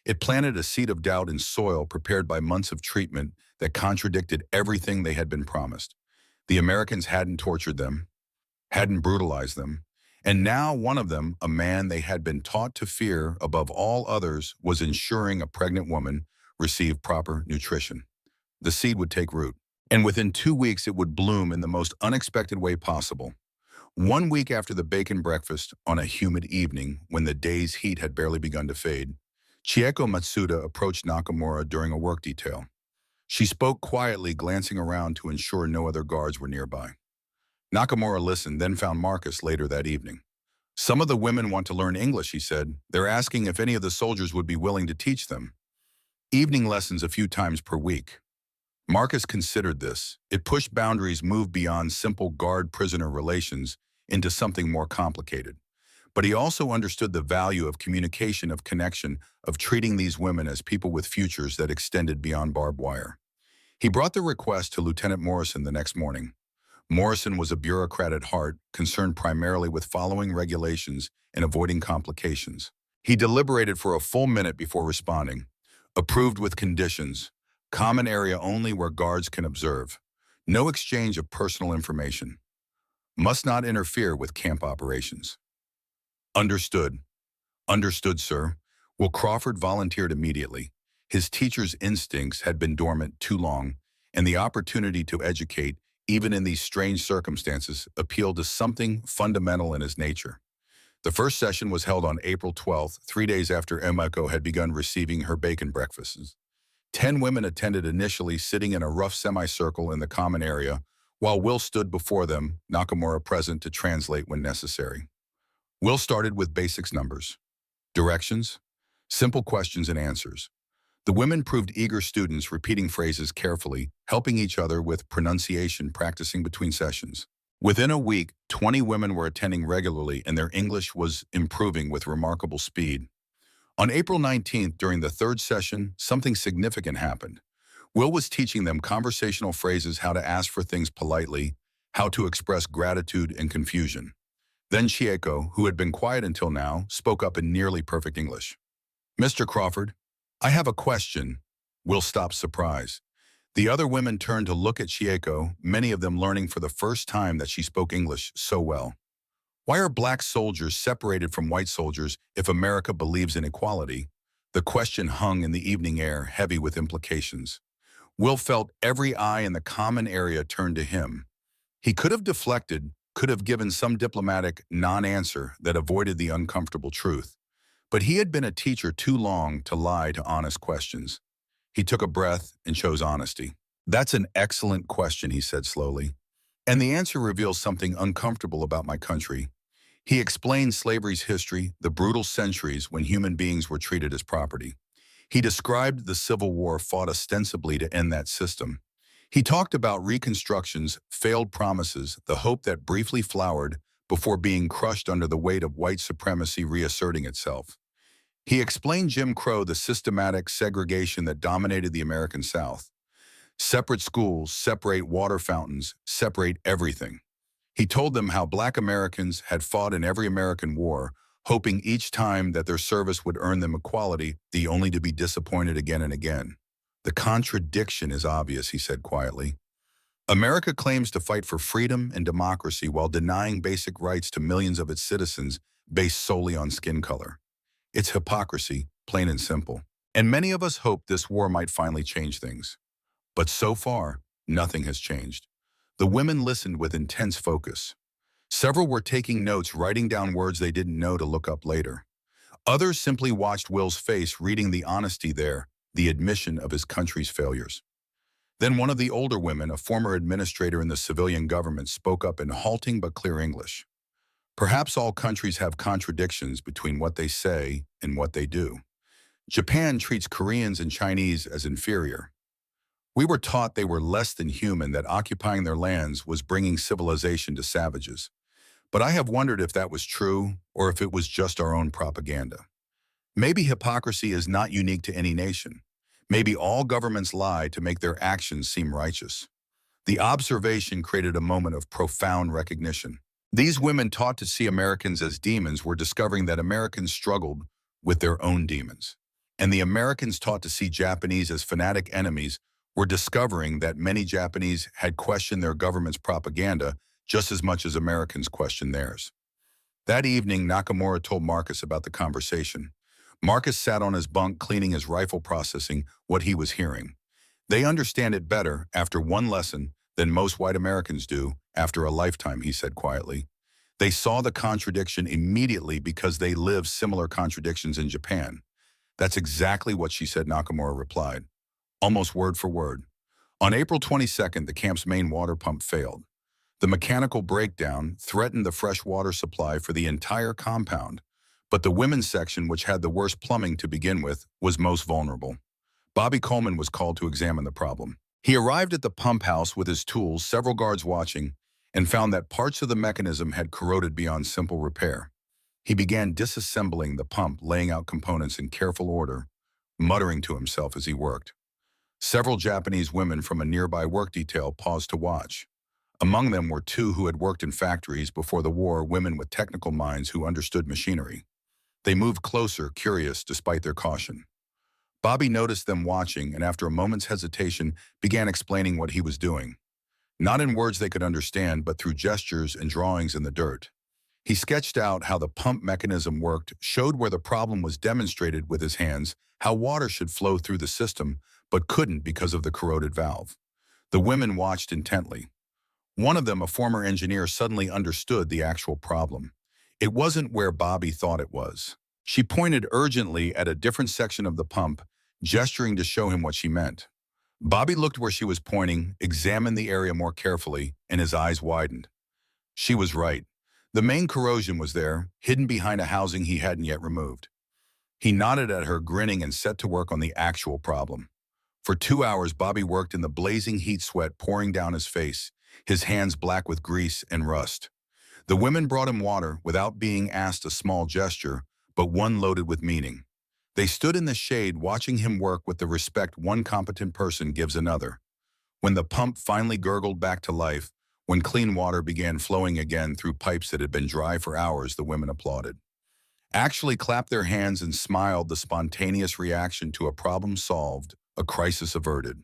It planted a seed of doubt in soil prepared by months of treatment that contradicted everything they had been promised. The Americans hadn't tortured them, hadn't brutalized them, and now one of them, a man they had been taught to fear above all others, was ensuring a pregnant woman received proper nutrition. The seed would take root, and within 2 weeks it would bloom in the most unexpected way possible. 1 week after the bacon breakfast, on a humid evening when the day's heat had barely begun to fade, Chieko Matsuda approached Nakamura during a work detail. She spoke quietly, glancing around to ensure no other guards were nearby. Nakamura listened, then found Marcus later that evening. "Some of the women want to learn English," he said. "They're asking if any of the soldiers would be willing to teach them. Evening lessons a few times per week." Marcus considered this. It pushed boundaries, moved beyond simple guard-prisoner relations into something more complicated. But he also understood the value of communication, of connection, of treating these women as people with futures that extended beyond barbed wire. He brought the request to Lieutenant Morrison the next morning. Morrison was a bureaucrat at heart, concerned primarily with following regulations and avoiding complications. He deliberated for a full minute before responding. "Approved with conditions. Common area only where guards can observe. No exchange of personal information. Must not interfere with camp operations. Understood. Understood, sir. Will Crawford volunteered immediately. His teacher's instincts had been dormant too long, and the opportunity to educate, even in these strange circumstances, appealed to something fundamental in his nature. The first session was held on April 12th, 3 days after Emiko had begun receiving her bacon breakfasts. 10 women attended initially, sitting in a rough semicircle in the common area, while Will stood before them, Nakamura present to translate when necessary. Will started with basics numbers, directions, simple questions and answers. The women proved eager students, repeating phrases carefully, helping each other with pronunciation, practicing between sessions. Within a week, 20 women were attending regularly and their English was improving with remarkable speed. On April 19th, during the third session, something significant happened. Will was teaching them conversational phrases, how to ask for things politely, how to express gratitude and confusion. Then Chieko, who had been quiet until now, spoke up in nearly perfect English. Mr. Crawford, I have a question. Will stopped, surprised. The other women turned to look at Chieko, many of them learning for the first time that she spoke English so well. Why are black soldiers separated from white soldiers if America believes in equality? The question hung in the evening air, heavy with implications. Will felt every eye in the common area turned to him. He could have deflected, could have given some diplomatic non-answer that avoided the uncomfortable truth. But he had been a teacher too long to lie to honest questions. He took a breath and chose honesty. That's an excellent question, he said slowly. And the answer reveals something uncomfortable about my country. He explained slavery's history, the brutal centuries when human beings were treated as property. He described the Civil War fought ostensibly to end that system. He talked about reconstructions, failed promises, the hope that briefly flowered before being crushed under the weight of white supremacy reasserting itself. He explained Jim Crow, the systematic segregation that dominated the American South. Separate schools, separate water fountains, separate everything. He told them how black Americans had fought in every American war, hoping each time that their service would earn them equality, only to be disappointed again and again. The contradiction is obvious, he said quietly. America claims to fight for freedom and democracy while denying basic rights to millions of its citizens based solely on skin color. It's hypocrisy, plain and simple. And many of us hope this war might finally change things. But so far, nothing has changed. The women listened with intense focus. Several were taking notes, writing down words they didn't know to look up later. Others simply watched Will's face, reading the honesty there, the admission of his country's failures. Then one of the older women, a former administrator in the civilian government, spoke up in halting but clear English. Perhaps all countries have contradictions between what they say and what they do. Japan treats Koreans and Chinese as inferior. We were taught they were less than human, that occupying their lands was bringing civilization to savages. But I have wondered if that was true or if it was just our own propaganda. Maybe hypocrisy is not unique to any nation. Maybe all governments lie to make their actions seem righteous. The observation created a moment of profound recognition. These women, taught to see Americans as demons, were discovering that Americans struggled with their own demons. And the Americans, taught to see Japanese as fanatic enemies, were discovering that many Japanese had questioned their government's propaganda just as much as Americans questioned theirs. That evening, Nakamura told Marcus about the conversation. Marcus sat on his bunk, cleaning his rifle, processing what he was hearing. They understand it better after one lesson than most white Americans do after a lifetime, he said quietly. They saw the contradiction immediately because they lived similar contradictions in Japan. That's exactly what she said, Nakamura replied, almost word for word. On April 22nd, the camp's main water pump failed. The mechanical breakdown threatened the fresh water supply for the entire compound, but the women's section, which had the worst plumbing to begin with, was most vulnerable. Bobby Coleman was called to examine the problem. He arrived at the pump house with his tools, several guards watching, and found that parts of the mechanism had corroded beyond simple repair. He began disassembling the pump, laying out components in careful order, muttering to himself as he worked. Several Japanese women from a nearby work detail paused to watch. Among them were two who had worked in factories before the war, women with technical minds who understood machinery. They moved closer, curious despite their caution. Bobby noticed them watching and after a moment's hesitation began explaining what he was doing. not in words they could understand, but through gestures and drawings in the dirt. He sketched out how the pump mechanism worked, showed where the problem was demonstrated with his hands, how water should flow through the system, but couldn't because of the corroded valve. The women watched intently. One of them, a former engineer, suddenly understood the actual problem. It wasn't where Bobby thought it was. She pointed urgently at a different section of the pump, gesturing to show him what she meant. Bobby looked where she was pointing, examined the area more carefully, and his eyes widened. She was right. The main corrosion was there, hidden behind a housing he hadn't yet removed. He nodded at her, grinning, and set to work on the actual problem. For 2 hours, Bobby worked in the blazing heat, sweat pouring down his face, his hands black with grease and rust. The women brought him water without being asked, a small gesture, but one loaded with meaning. They stood in the shade watching him work with the respect one competent person gives another. When the pump finally gurgled back to life, when clean water began flowing again through pipes that had been dry for hours, the women applauded. Actually clapped their hands and smiled, the spontaneous reaction to a problem solved, a crisis averted.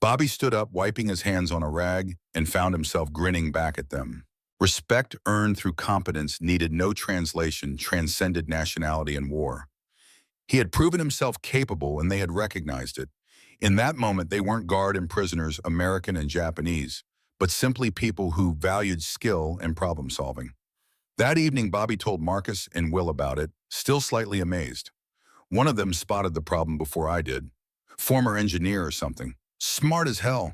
Bobby stood up, wiping his hands on a rag, and found himself grinning back at them. Respect earned through competence needed no translation, transcended nationality and war. He had proven himself capable, and they had recognized it. In that moment, they weren't guard and prisoners, American and Japanese, but simply people who valued skill and problem solving. That evening, Bobby told Marcus and Will about it, still slightly amazed. One of them spotted the problem before I did. Former engineer or something. Smart as hell.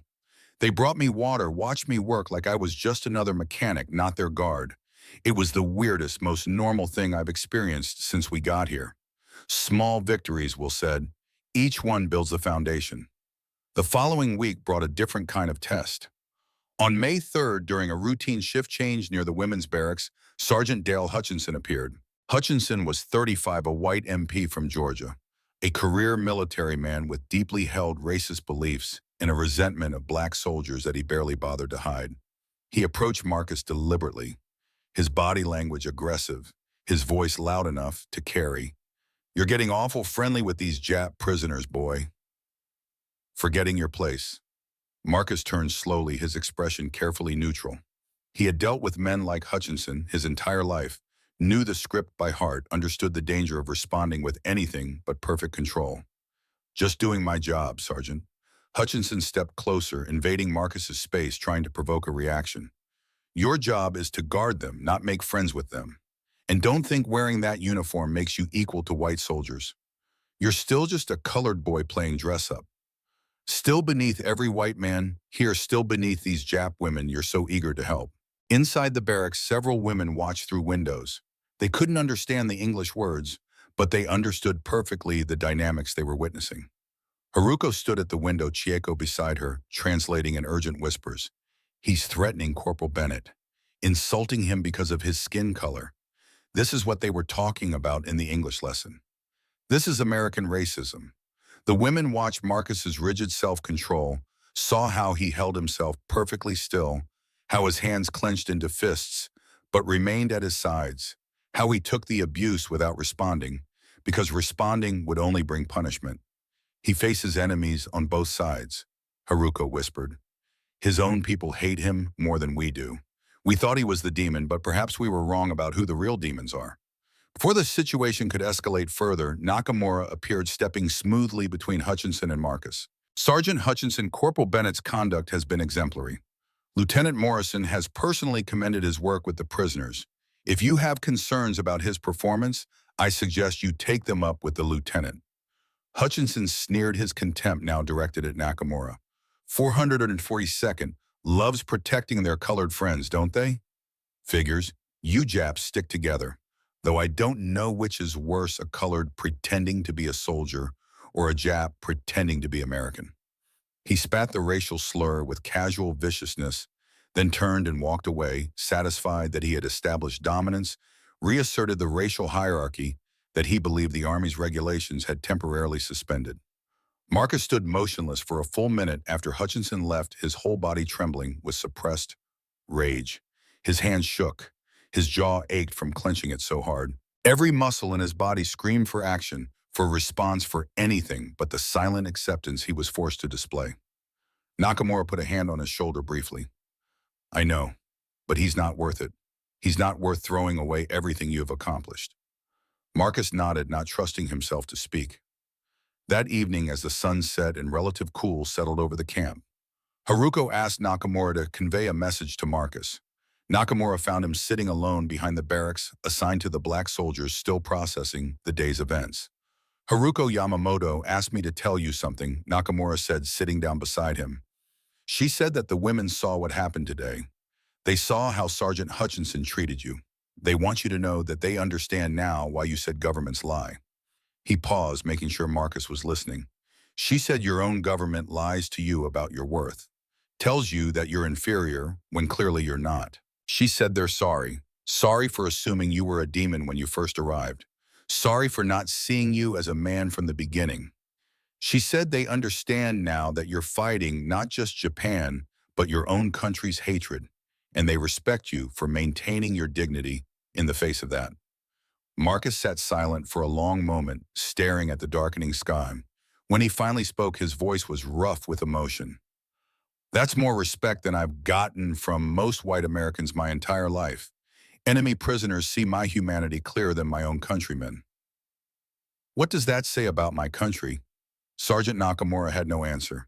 They brought me water, watched me work like I was just another mechanic, not their guard. It was the weirdest, most normal thing I've experienced since we got here. Small victories, Will said. Each one builds the foundation. The following week brought a different kind of test. On May 3rd, during a routine shift change near the women's barracks, Sergeant Dale Hutchinson appeared. Hutchinson was 35, a white MP from Georgia, a career military man with deeply held racist beliefs and a resentment of black soldiers that he barely bothered to hide. He approached Marcus deliberately, his body language aggressive, his voice loud enough to carry. "You're getting awful friendly with these Jap prisoners, boy. Forgetting your place." Marcus turned slowly, his expression carefully neutral. He had dealt with men like Hutchinson his entire life, knew the script by heart, understood the danger of responding with anything but perfect control. "Just doing my job, Sergeant." Hutchinson stepped closer, invading Marcus's space, trying to provoke a reaction. "Your job is to guard them, not make friends with them. And don't think wearing that uniform makes you equal to white soldiers. You're still just a colored boy playing dress-up. Still beneath every white man, here still beneath these Jap women you're so eager to help." Inside the barracks, several women watched through windows. They couldn't understand the English words, but they understood perfectly the dynamics they were witnessing. Haruko stood at the window, Chieko beside her, translating in urgent whispers. "He's threatening Corporal Bennett, insulting him because of his skin color." This is what they were talking about in the English lesson. This is American racism. The women watched Marcus's rigid self-control, saw how he held himself perfectly still, how his hands clenched into fists, but remained at his sides, how he took the abuse without responding, because responding would only bring punishment. "He faces enemies on both sides," Haruko whispered. "His own people hate him more than we do. We thought he was the demon, but perhaps we were wrong about who the real demons are." Before the situation could escalate further, Nakamura appeared, stepping smoothly between Hutchinson and Marcus. "Sergeant Hutchinson, Corporal Bennett's conduct has been exemplary. Lieutenant Morrison has personally commended his work with the prisoners. If you have concerns about his performance, I suggest you take them up with the lieutenant." Hutchinson sneered, his contempt now directed at Nakamura. 442nd loves protecting their colored friends, don't they? Figures. You Japs stick together. Though I don't know which is worse, a colored pretending to be a soldier or a Jap pretending to be American. He spat the racial slur with casual viciousness, then turned and walked away, satisfied that he had established dominance, reasserted the racial hierarchy that he believed the Army's regulations had temporarily suspended. Marcus stood motionless for a full minute after Hutchinson left, his whole body trembling with suppressed rage. His hands shook. His jaw ached from clenching it so hard. Every muscle in his body screamed for action, for response, for anything but the silent acceptance he was forced to display. Nakamura put a hand on his shoulder briefly. I know, but he's not worth it. He's not worth throwing away everything you have accomplished. Marcus nodded, not trusting himself to speak. That evening, as the sun set and relative cool settled over the camp, Haruko asked Nakamura to convey a message to Marcus. Nakamura found him sitting alone behind the barracks assigned to the black soldiers still processing the day's events. Haruko Yamamoto asked me to tell you something, Nakamura said, sitting down beside him. She said that the women saw what happened today. They saw how Sergeant Hutchinson treated you. They want you to know that they understand now why you said governments lie. He paused, making sure Marcus was listening. She said your own government lies to you about your worth. Tells you that you're inferior when clearly you're not. She said they're sorry. Sorry for assuming you were a demon when you first arrived. Sorry for not seeing you as a man from the beginning. She said they understand now that you're fighting not just Japan, but your own country's hatred, and they respect you for maintaining your dignity in the face of that. Marcus sat silent for a long moment, staring at the darkening sky. When he finally spoke, his voice was rough with emotion. That's more respect than I've gotten from most white Americans my entire life. Enemy prisoners see my humanity clearer than my own countrymen. What does that say about my country? Sergeant Nakamura had no answer.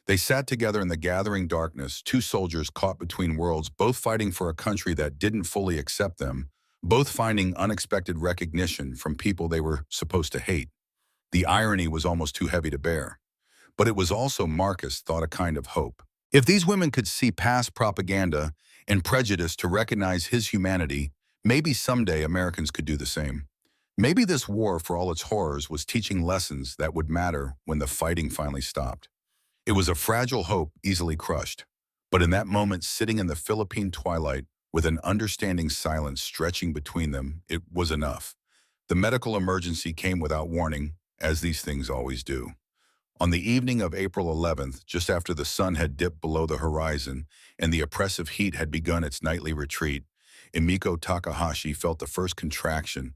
They sat together in the gathering darkness, two soldiers caught between worlds, both fighting for a country that didn't fully accept them, both finding unexpected recognition from people they were supposed to hate. The irony was almost too heavy to bear. But it was also, Marcus thought, a kind of hope. If these women could see past propaganda and prejudice to recognize his humanity, maybe someday Americans could do the same. Maybe this war, for all its horrors, was teaching lessons that would matter when the fighting finally stopped. It was a fragile hope, easily crushed. But in that moment, sitting in the Philippine twilight, with an understanding silence stretching between them, it was enough. The medical emergency came without warning, as these things always do. On the evening of April 11th, just after the sun had dipped below the horizon and the oppressive heat had begun its nightly retreat, Emiko Takahashi felt the first contraction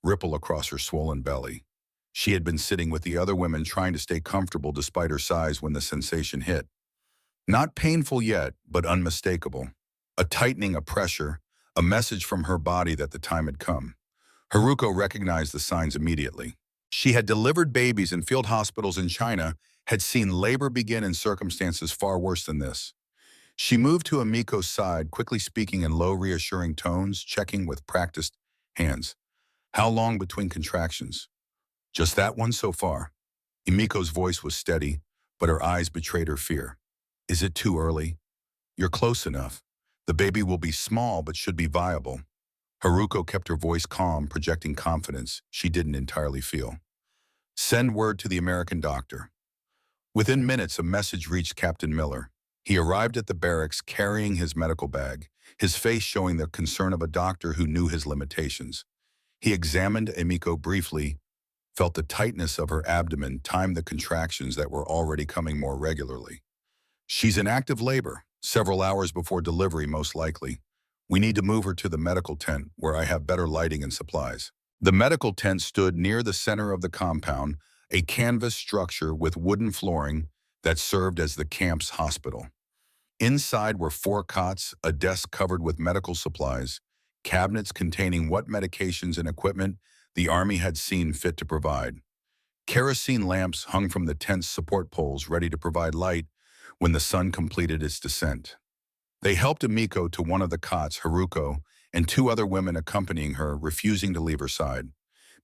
ripple across her swollen belly. She had been sitting with the other women trying to stay comfortable despite her size when the sensation hit. Not painful yet, but unmistakable. A tightening of pressure, a message from her body that the time had come. Haruko recognized the signs immediately. She had delivered babies in field hospitals in China, had seen labor begin in circumstances far worse than this. She moved to Emiko's side, quickly speaking in low, reassuring tones, checking with practiced hands. How long between contractions? Just that one so far. Emiko's voice was steady, but her eyes betrayed her fear. Is it too early? You're close enough. The baby will be small, but should be viable. Haruko kept her voice calm, projecting confidence she didn't entirely feel. Send word to the American doctor. Within minutes, a message reached Captain Miller. He arrived at the barracks carrying his medical bag, his face showing the concern of a doctor who knew his limitations. He examined Emiko briefly, felt the tightness of her abdomen, timed the contractions that were already coming more regularly. She's in active labor, several hours before delivery most likely. We need to move her to the medical tent, where I have better lighting and supplies. The medical tent stood near the center of the compound, a canvas structure with wooden flooring that served as the camp's hospital. Inside were 4 cots, a desk covered with medical supplies, cabinets containing what medications and equipment the Army had seen fit to provide. Kerosene lamps hung from the tent's support poles, ready to provide light when the sun completed its descent. They helped Emiko to one of the cots, Haruko, and 2 other women accompanying her, refusing to leave her side.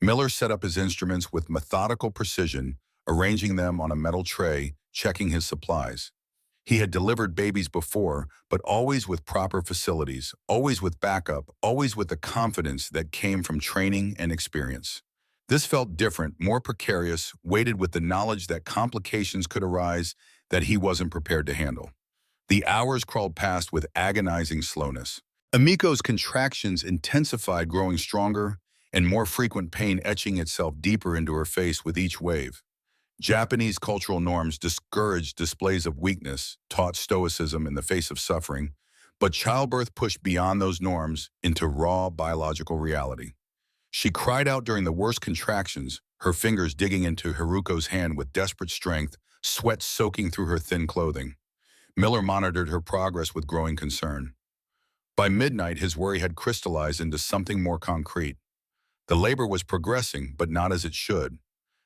Miller set up his instruments with methodical precision, arranging them on a metal tray, checking his supplies. He had delivered babies before, but always with proper facilities, always with backup, always with the confidence that came from training and experience. This felt different, more precarious, weighted with the knowledge that complications could arise that he wasn't prepared to handle. The hours crawled past with agonizing slowness. Emiko's contractions intensified, growing stronger, and more frequent pain etching itself deeper into her face with each wave. Japanese cultural norms discouraged displays of weakness, taught stoicism in the face of suffering, but childbirth pushed beyond those norms into raw biological reality. She cried out during the worst contractions, her fingers digging into Haruko's hand with desperate strength, sweat soaking through her thin clothing. Miller monitored her progress with growing concern. By midnight, his worry had crystallized into something more concrete. The labor was progressing, but not as it should.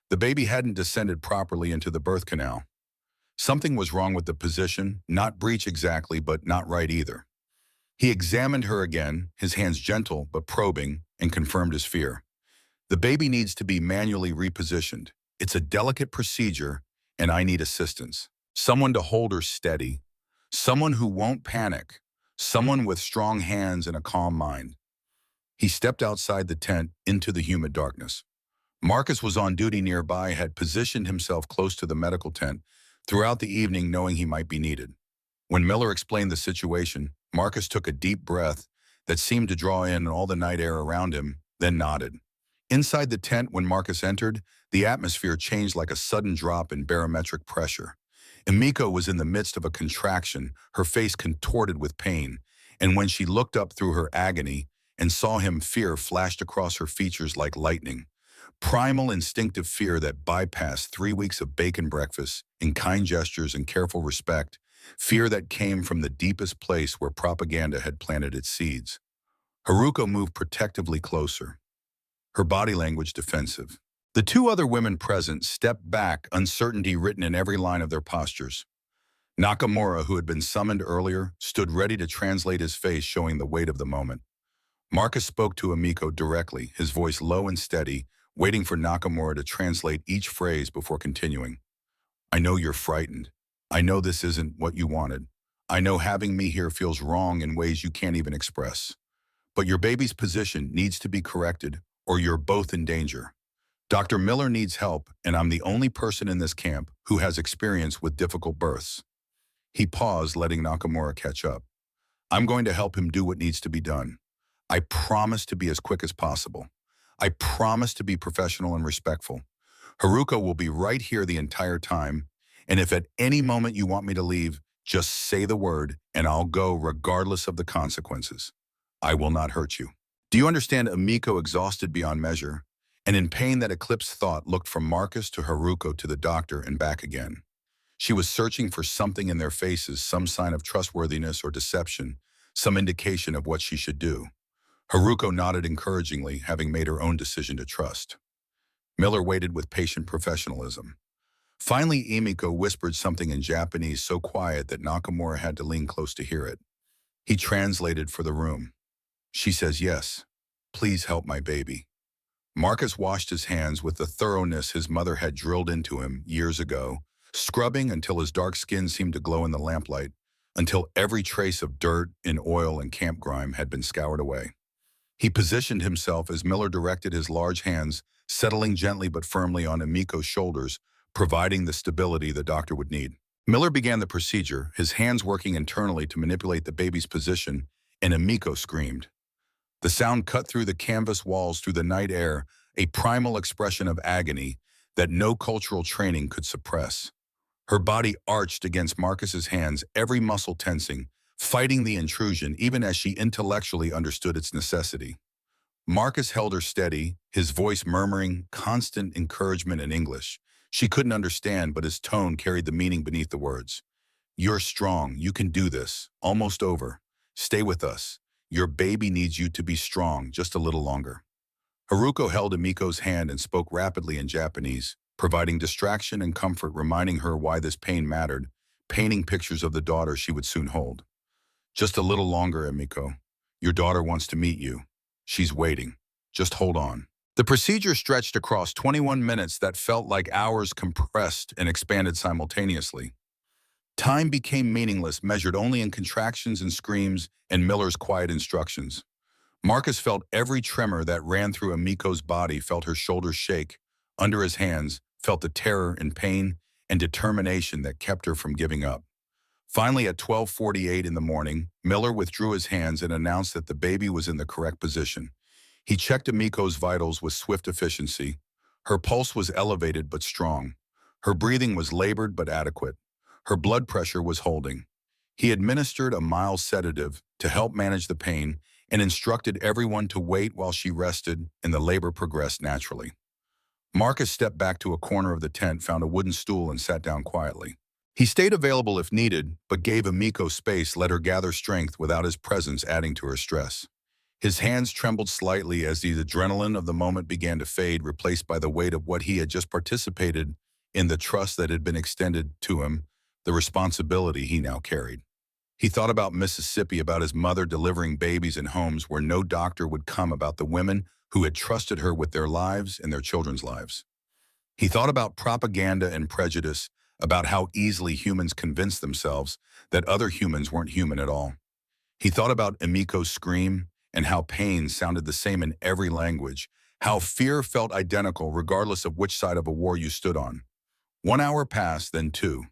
The baby hadn't descended properly into the birth canal. Something was wrong with the position, not breech exactly, but not right either. He examined her again, his hands gentle but probing, and confirmed his fear. The baby needs to be manually repositioned. It's a delicate procedure, and I need assistance. Someone to hold her steady. Someone who won't panic. Someone with strong hands and a calm mind. He stepped outside the tent into the humid darkness. Marcus was on duty nearby, had positioned himself close to the medical tent throughout the evening, knowing he might be needed. When Miller explained the situation, Marcus took a deep breath that seemed to draw in all the night air around him, then nodded. Inside the tent, when Marcus entered, the atmosphere changed like a sudden drop in barometric pressure. Emiko was in the midst of a contraction, her face contorted with pain, and when she looked up through her agony and saw him, fear flashed across her features like lightning. Primal instinctive fear that bypassed 3 weeks of bacon breakfast in kind gestures and careful respect, fear that came from the deepest place where propaganda had planted its seeds. Haruko moved protectively closer, her body language defensive. The two other women present stepped back, uncertainty written in every line of their postures. Nakamura, who had been summoned earlier, stood ready to translate, his face showing the weight of the moment. Marcus spoke to Emiko directly, his voice low and steady, waiting for Nakamura to translate each phrase before continuing. I know you're frightened. I know this isn't what you wanted. I know having me here feels wrong in ways you can't even express. But your baby's position needs to be corrected, or you're both in danger. Dr. Miller needs help, and I'm the only person in this camp who has experience with difficult births. He paused, letting Nakamura catch up. I'm going to help him do what needs to be done. I promise to be as quick as possible. I promise to be professional and respectful. Haruko will be right here the entire time, and if at any moment you want me to leave, just say the word, and I'll go regardless of the consequences. I will not hurt you. Do you understand? Emiko, exhausted beyond measure, and in pain that eclipsed thought, looked from Marcus to Haruko to the doctor and back again. She was searching for something in their faces, some sign of trustworthiness or deception, some indication of what she should do. Haruko nodded encouragingly, having made her own decision to trust. Miller waited with patient professionalism. Finally, Emiko whispered something in Japanese so quiet that Nakamura had to lean close to hear it. He translated for the room. She says, yes, please help my baby. Marcus washed his hands with the thoroughness his mother had drilled into him years ago, scrubbing until his dark skin seemed to glow in the lamplight, until every trace of dirt and oil and camp grime had been scoured away. He positioned himself as Miller directed, his large hands settling gently but firmly on Emiko's shoulders, providing the stability the doctor would need. Miller began the procedure, his hands working internally to manipulate the baby's position, and Emiko screamed. The sound cut through the canvas walls, through the night air, a primal expression of agony that no cultural training could suppress. Her body arched against Marcus's hands, every muscle tensing, fighting the intrusion even as she intellectually understood its necessity. Marcus held her steady, his voice murmuring constant encouragement in English. She couldn't understand, but his tone carried the meaning beneath the words. You're strong. You can do this. Almost over. Stay with us. Your baby needs you to be strong just a little longer. Haruko held Emiko's hand and spoke rapidly in Japanese, providing distraction and comfort, reminding her why this pain mattered, painting pictures of the daughter she would soon hold. Just a little longer, Emiko. Your daughter wants to meet you. She's waiting. Just hold on. The procedure stretched across 21 minutes that felt like hours, compressed and expanded simultaneously. Time became meaningless, measured only in contractions and screams and Miller's quiet instructions. Marcus felt every tremor that ran through Emiko's body, felt her shoulders shake under his hands, felt the terror and pain and determination that kept her from giving up. Finally, at 12:48 in the morning, Miller withdrew his hands and announced that the baby was in the correct position. He checked Emiko's vitals with swift efficiency. Her pulse was elevated but strong. Her breathing was labored but adequate. Her blood pressure was holding. He administered a mild sedative to help manage the pain and instructed everyone to wait while she rested and the labor progressed naturally. Marcus stepped back to a corner of the tent, found a wooden stool and sat down quietly. He stayed available if needed, but gave Emiko space, let her gather strength without his presence adding to her stress. His hands trembled slightly as the adrenaline of the moment began to fade, replaced by the weight of what he had just participated in, the trust that had been extended to him, the responsibility he now carried. He thought about Mississippi, about his mother delivering babies in homes where no doctor would come, about the women who had trusted her with their lives and their children's lives. He thought about propaganda and prejudice, about how easily humans convinced themselves that other humans weren't human at all. He thought about Emiko's scream and how pain sounded the same in every language, how fear felt identical regardless of which side of a war you stood on. 1 hour passed, then two.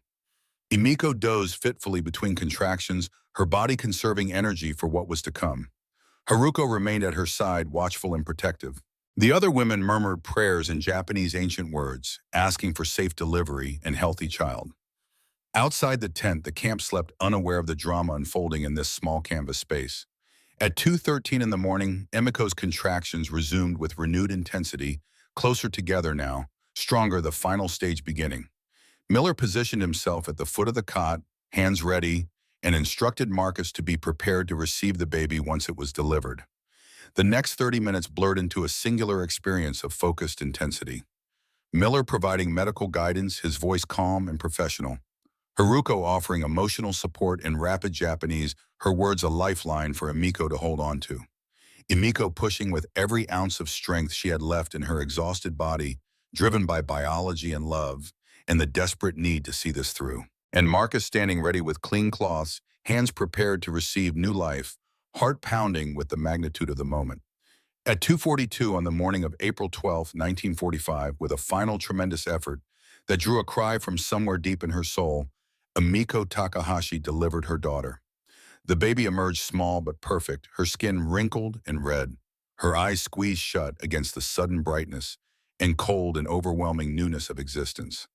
Emiko dozed fitfully between contractions, her body conserving energy for what was to come. Haruko remained at her side, watchful and protective. The other women murmured prayers in Japanese ancient words, asking for safe delivery and healthy child. Outside the tent, the camp slept, unaware of the drama unfolding in this small canvas space. At 2:13 in the morning, Emiko's contractions resumed with renewed intensity, closer together now, stronger, the final stage beginning. Miller positioned himself at the foot of the cot, hands ready, and instructed Marcus to be prepared to receive the baby once it was delivered. The next 30 minutes blurred into a singular experience of focused intensity. Miller providing medical guidance, his voice calm and professional. Haruko offering emotional support in rapid Japanese, her words a lifeline for Emiko to hold on to. Emiko pushing with every ounce of strength she had left in her exhausted body, driven by biology and love, and the desperate need to see this through. And Marcus standing ready with clean cloths, hands prepared to receive new life, heart pounding with the magnitude of the moment. At 2:42 on the morning of April 12, 1945, with a final tremendous effort that drew a cry from somewhere deep in her soul, Emiko Takahashi delivered her daughter. The baby emerged small but perfect, her skin wrinkled and red, her eyes squeezed shut against the sudden brightness and cold and overwhelming newness of existence.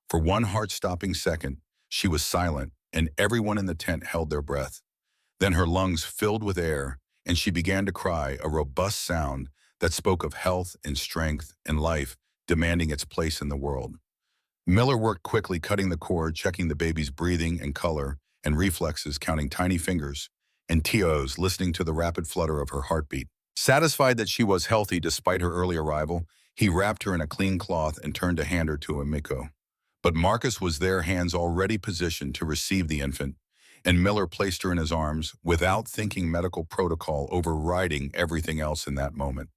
For one heart-stopping second, she was silent, and everyone in the tent held their breath. Then her lungs filled with air, and she began to cry, a robust sound that spoke of health and strength and life demanding its place in the world. Miller worked quickly, cutting the cord, checking the baby's breathing and color and reflexes, counting tiny fingers, and POWs, listening to the rapid flutter of her heartbeat. Satisfied that she was healthy despite her early arrival, he wrapped her in a clean cloth and turned to hand her to Emiko. But Marcus was there, hands already positioned to receive the infant, and Miller placed her in his arms without thinking, medical protocol overriding everything else in that moment.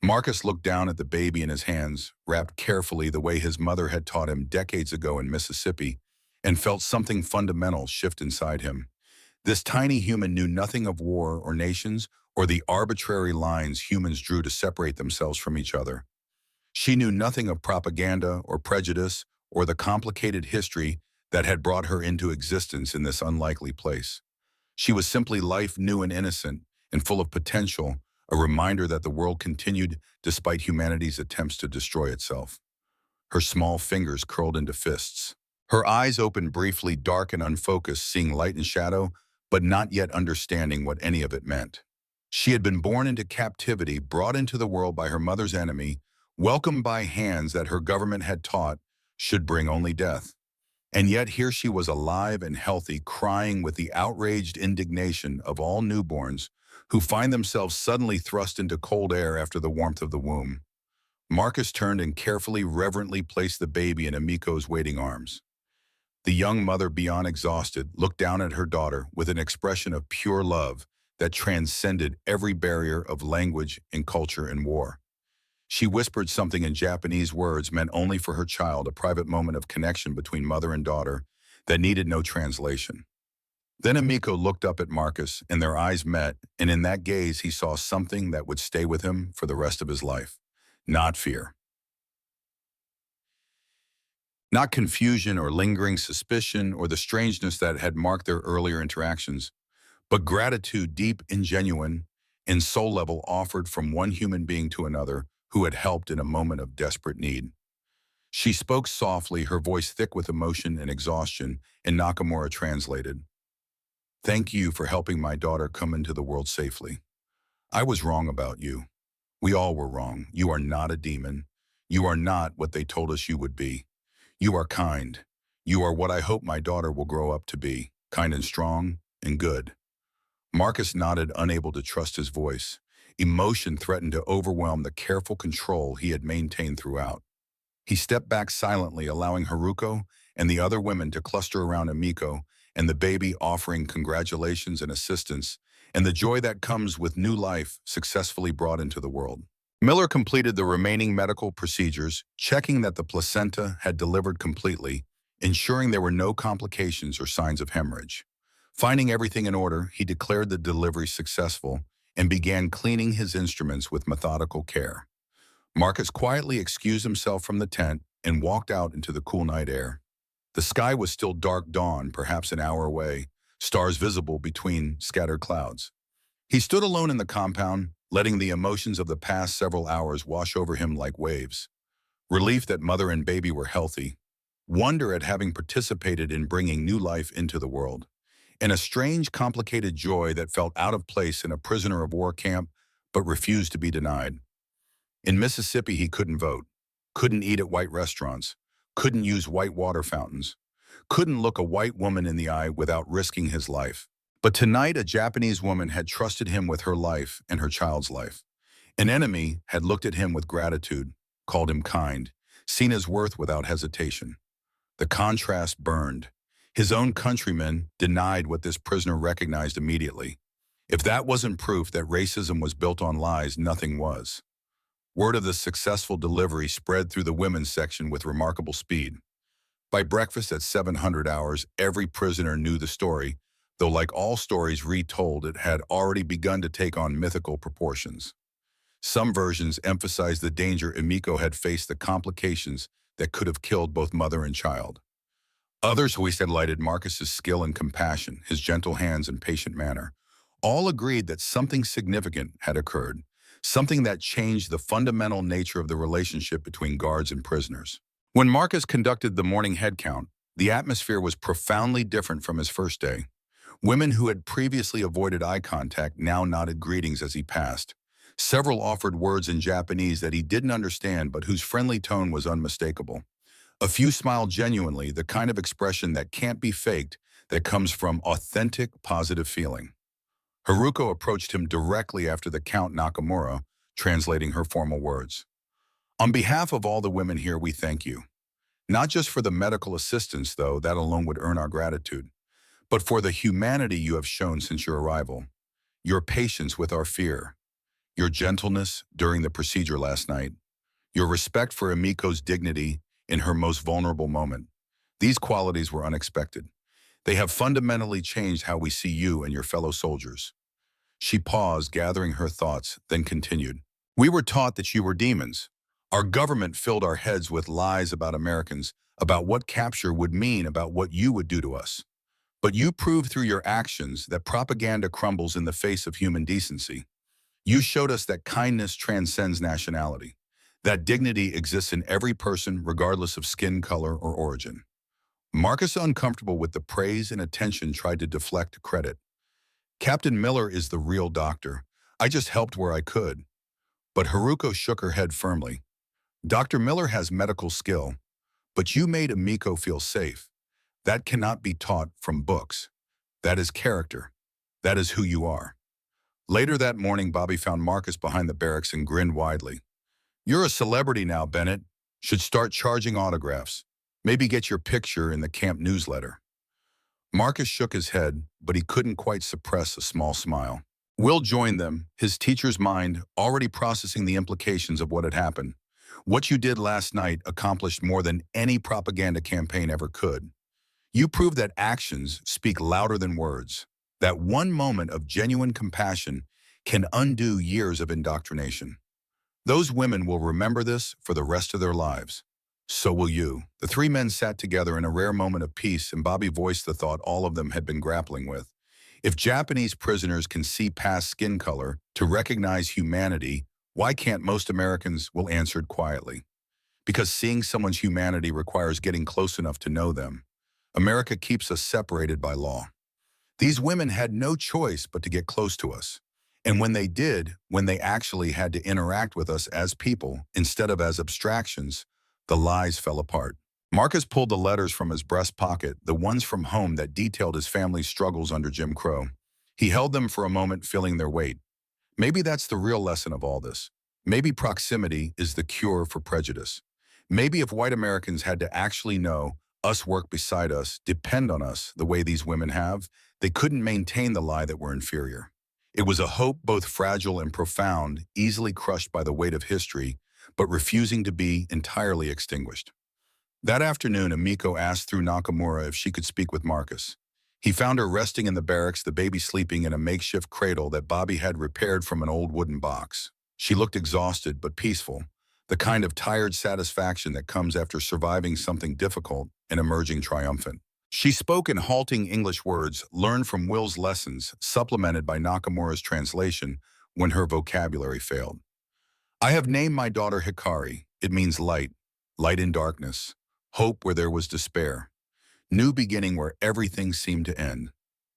Marcus looked down at the baby in his hands, wrapped carefully the way his mother had taught him decades ago in Mississippi, and felt something fundamental shift inside him. This tiny human knew nothing of war or nations or the arbitrary lines humans drew to separate themselves from each other. She knew nothing of propaganda or prejudice or the complicated history that had brought her into existence in this unlikely place. She was simply life, new and innocent and full of potential, a reminder that the world continued despite humanity's attempts to destroy itself. Her small fingers curled into fists. Her eyes opened briefly, dark and unfocused, seeing light and shadow, but not yet understanding what any of it meant. She had been born into captivity, brought into the world by her mother's enemy, welcomed by hands that her government had taught should bring only death. And yet here she was, alive and healthy, crying with the outraged indignation of all newborns who find themselves suddenly thrust into cold air after the warmth of the womb. Marcus turned and carefully, reverently placed the baby in Emiko's waiting arms. The young mother, beyond exhausted, looked down at her daughter with an expression of pure love that transcended every barrier of language and culture and war. She whispered something in Japanese, words meant only for her child, a private moment of connection between mother and daughter that needed no translation. Then Emiko looked up at Marcus, and their eyes met, and in that gaze he saw something that would stay with him for the rest of his life. Not fear. Not confusion or lingering suspicion or the strangeness that had marked their earlier interactions, but gratitude, deep and genuine, and soul level, offered from one human being to another who had helped in a moment of desperate need. She spoke softly, her voice thick with emotion and exhaustion, and Nakamura translated. "Thank you for helping my daughter come into the world safely. I was wrong about you. We all were wrong. You are not a demon. You are not what they told us you would be. You are kind. You are what I hope my daughter will grow up to be, kind and strong and good." Marcus nodded, unable to trust his voice. Emotion threatened to overwhelm the careful control he had maintained throughout. He stepped back silently, allowing Haruko and the other women to cluster around Emiko and the baby, offering congratulations and assistance, and the joy that comes with new life successfully brought into the world. Miller completed the remaining medical procedures, checking that the placenta had delivered completely, ensuring there were no complications or signs of hemorrhage. Finding everything in order, he declared the delivery successful and began cleaning his instruments with methodical care. Marcus quietly excused himself from the tent and walked out into the cool night air. The sky was still dark dawn, perhaps an hour away, stars visible between scattered clouds. He stood alone in the compound, letting the emotions of the past several hours wash over him like waves. Relief that mother and baby were healthy, wonder at having participated in bringing new life into the world, and a strange, complicated joy that felt out of place in a prisoner of war camp but refused to be denied. In Mississippi, he couldn't vote, couldn't eat at white restaurants, couldn't use white water fountains, couldn't look a white woman in the eye without risking his life. But tonight, a Japanese woman had trusted him with her life and her child's life. An enemy had looked at him with gratitude, called him kind, seen his worth without hesitation. The contrast burned. His own countrymen denied what this prisoner recognized immediately. If that wasn't proof that racism was built on lies, nothing was. Word of the successful delivery spread through the women's section with remarkable speed. By breakfast at 700 hours, every prisoner knew the story, though like all stories retold, it had already begun to take on mythical proportions. Some versions emphasized the danger Emiko had faced, the complications that could have killed both mother and child. Others highlighted Marcus's skill and compassion, his gentle hands and patient manner. All agreed that something significant had occurred, something that changed the fundamental nature of the relationship between guards and prisoners. When Marcus conducted the morning head count, the atmosphere was profoundly different from his first day. Women who had previously avoided eye contact now nodded greetings as he passed. Several offered words in Japanese that he didn't understand but whose friendly tone was unmistakable. A few smiled genuinely, the kind of expression that can't be faked, that comes from authentic, positive feeling. Haruko approached him directly after the Count Nakamura, translating her formal words. "On behalf of all the women here, we thank you. Not just for the medical assistance, though, that alone would earn our gratitude, but for the humanity you have shown since your arrival, your patience with our fear, your gentleness during the procedure last night, your respect for Emiko's dignity in her most vulnerable moment. These qualities were unexpected. They have fundamentally changed how we see you and your fellow soldiers." She paused, gathering her thoughts, then continued. "We were taught that you were demons. Our government filled our heads with lies about Americans, about what capture would mean, about what you would do to us. But you proved through your actions that propaganda crumbles in the face of human decency. You showed us that kindness transcends nationality, that dignity exists in every person regardless of skin color or origin." Marcus, uncomfortable with the praise and attention, tried to deflect credit. "Captain Miller is the real doctor. I just helped where I could." But Haruko shook her head firmly. "Dr. Miller has medical skill, but you made Emiko feel safe. That cannot be taught from books. That is character. That is who you are." Later that morning, Bobby found Marcus behind the barracks and grinned widely. "You're a celebrity now, Bennett. Should start charging autographs. Maybe get your picture in the camp newsletter." Marcus shook his head, but he couldn't quite suppress a small smile. Will joined them, his teacher's mind already processing the implications of what had happened. "What you did last night accomplished more than any propaganda campaign ever could. You proved that actions speak louder than words, that one moment of genuine compassion can undo years of indoctrination. Those women will remember this for the rest of their lives. So will you." The three men sat together in a rare moment of peace, and Bobby voiced the thought all of them had been grappling with. If Japanese prisoners can see past skin color to recognize humanity, why can't most Americans? Will answered quietly. Because seeing someone's humanity requires getting close enough to know them. America keeps us separated by law. These women had no choice but to get close to us. And when they did, when they actually had to interact with us as people instead of as abstractions, the lies fell apart. Marcus pulled the letters from his breast pocket, the ones from home that detailed his family's struggles under Jim Crow. He held them for a moment, feeling their weight. Maybe that's the real lesson of all this. Maybe proximity is the cure for prejudice. Maybe if white Americans had to actually know us work beside us, depend on us the way these women have, they couldn't maintain the lie that we're inferior. It was a hope both fragile and profound, easily crushed by the weight of history, but refusing to be entirely extinguished. That afternoon, Amiko asked through Nakamura if she could speak with Marcus. He found her resting in the barracks, the baby sleeping in a makeshift cradle that Bobby had repaired from an old wooden box. She looked exhausted but peaceful, the kind of tired satisfaction that comes after surviving something difficult and emerging triumphant. She spoke in halting English words learned from Will's lessons, supplemented by Nakamura's translation when her vocabulary failed. I have named my daughter Hikari. It means light, light in darkness, hope where there was despair, new beginning where everything seemed to end.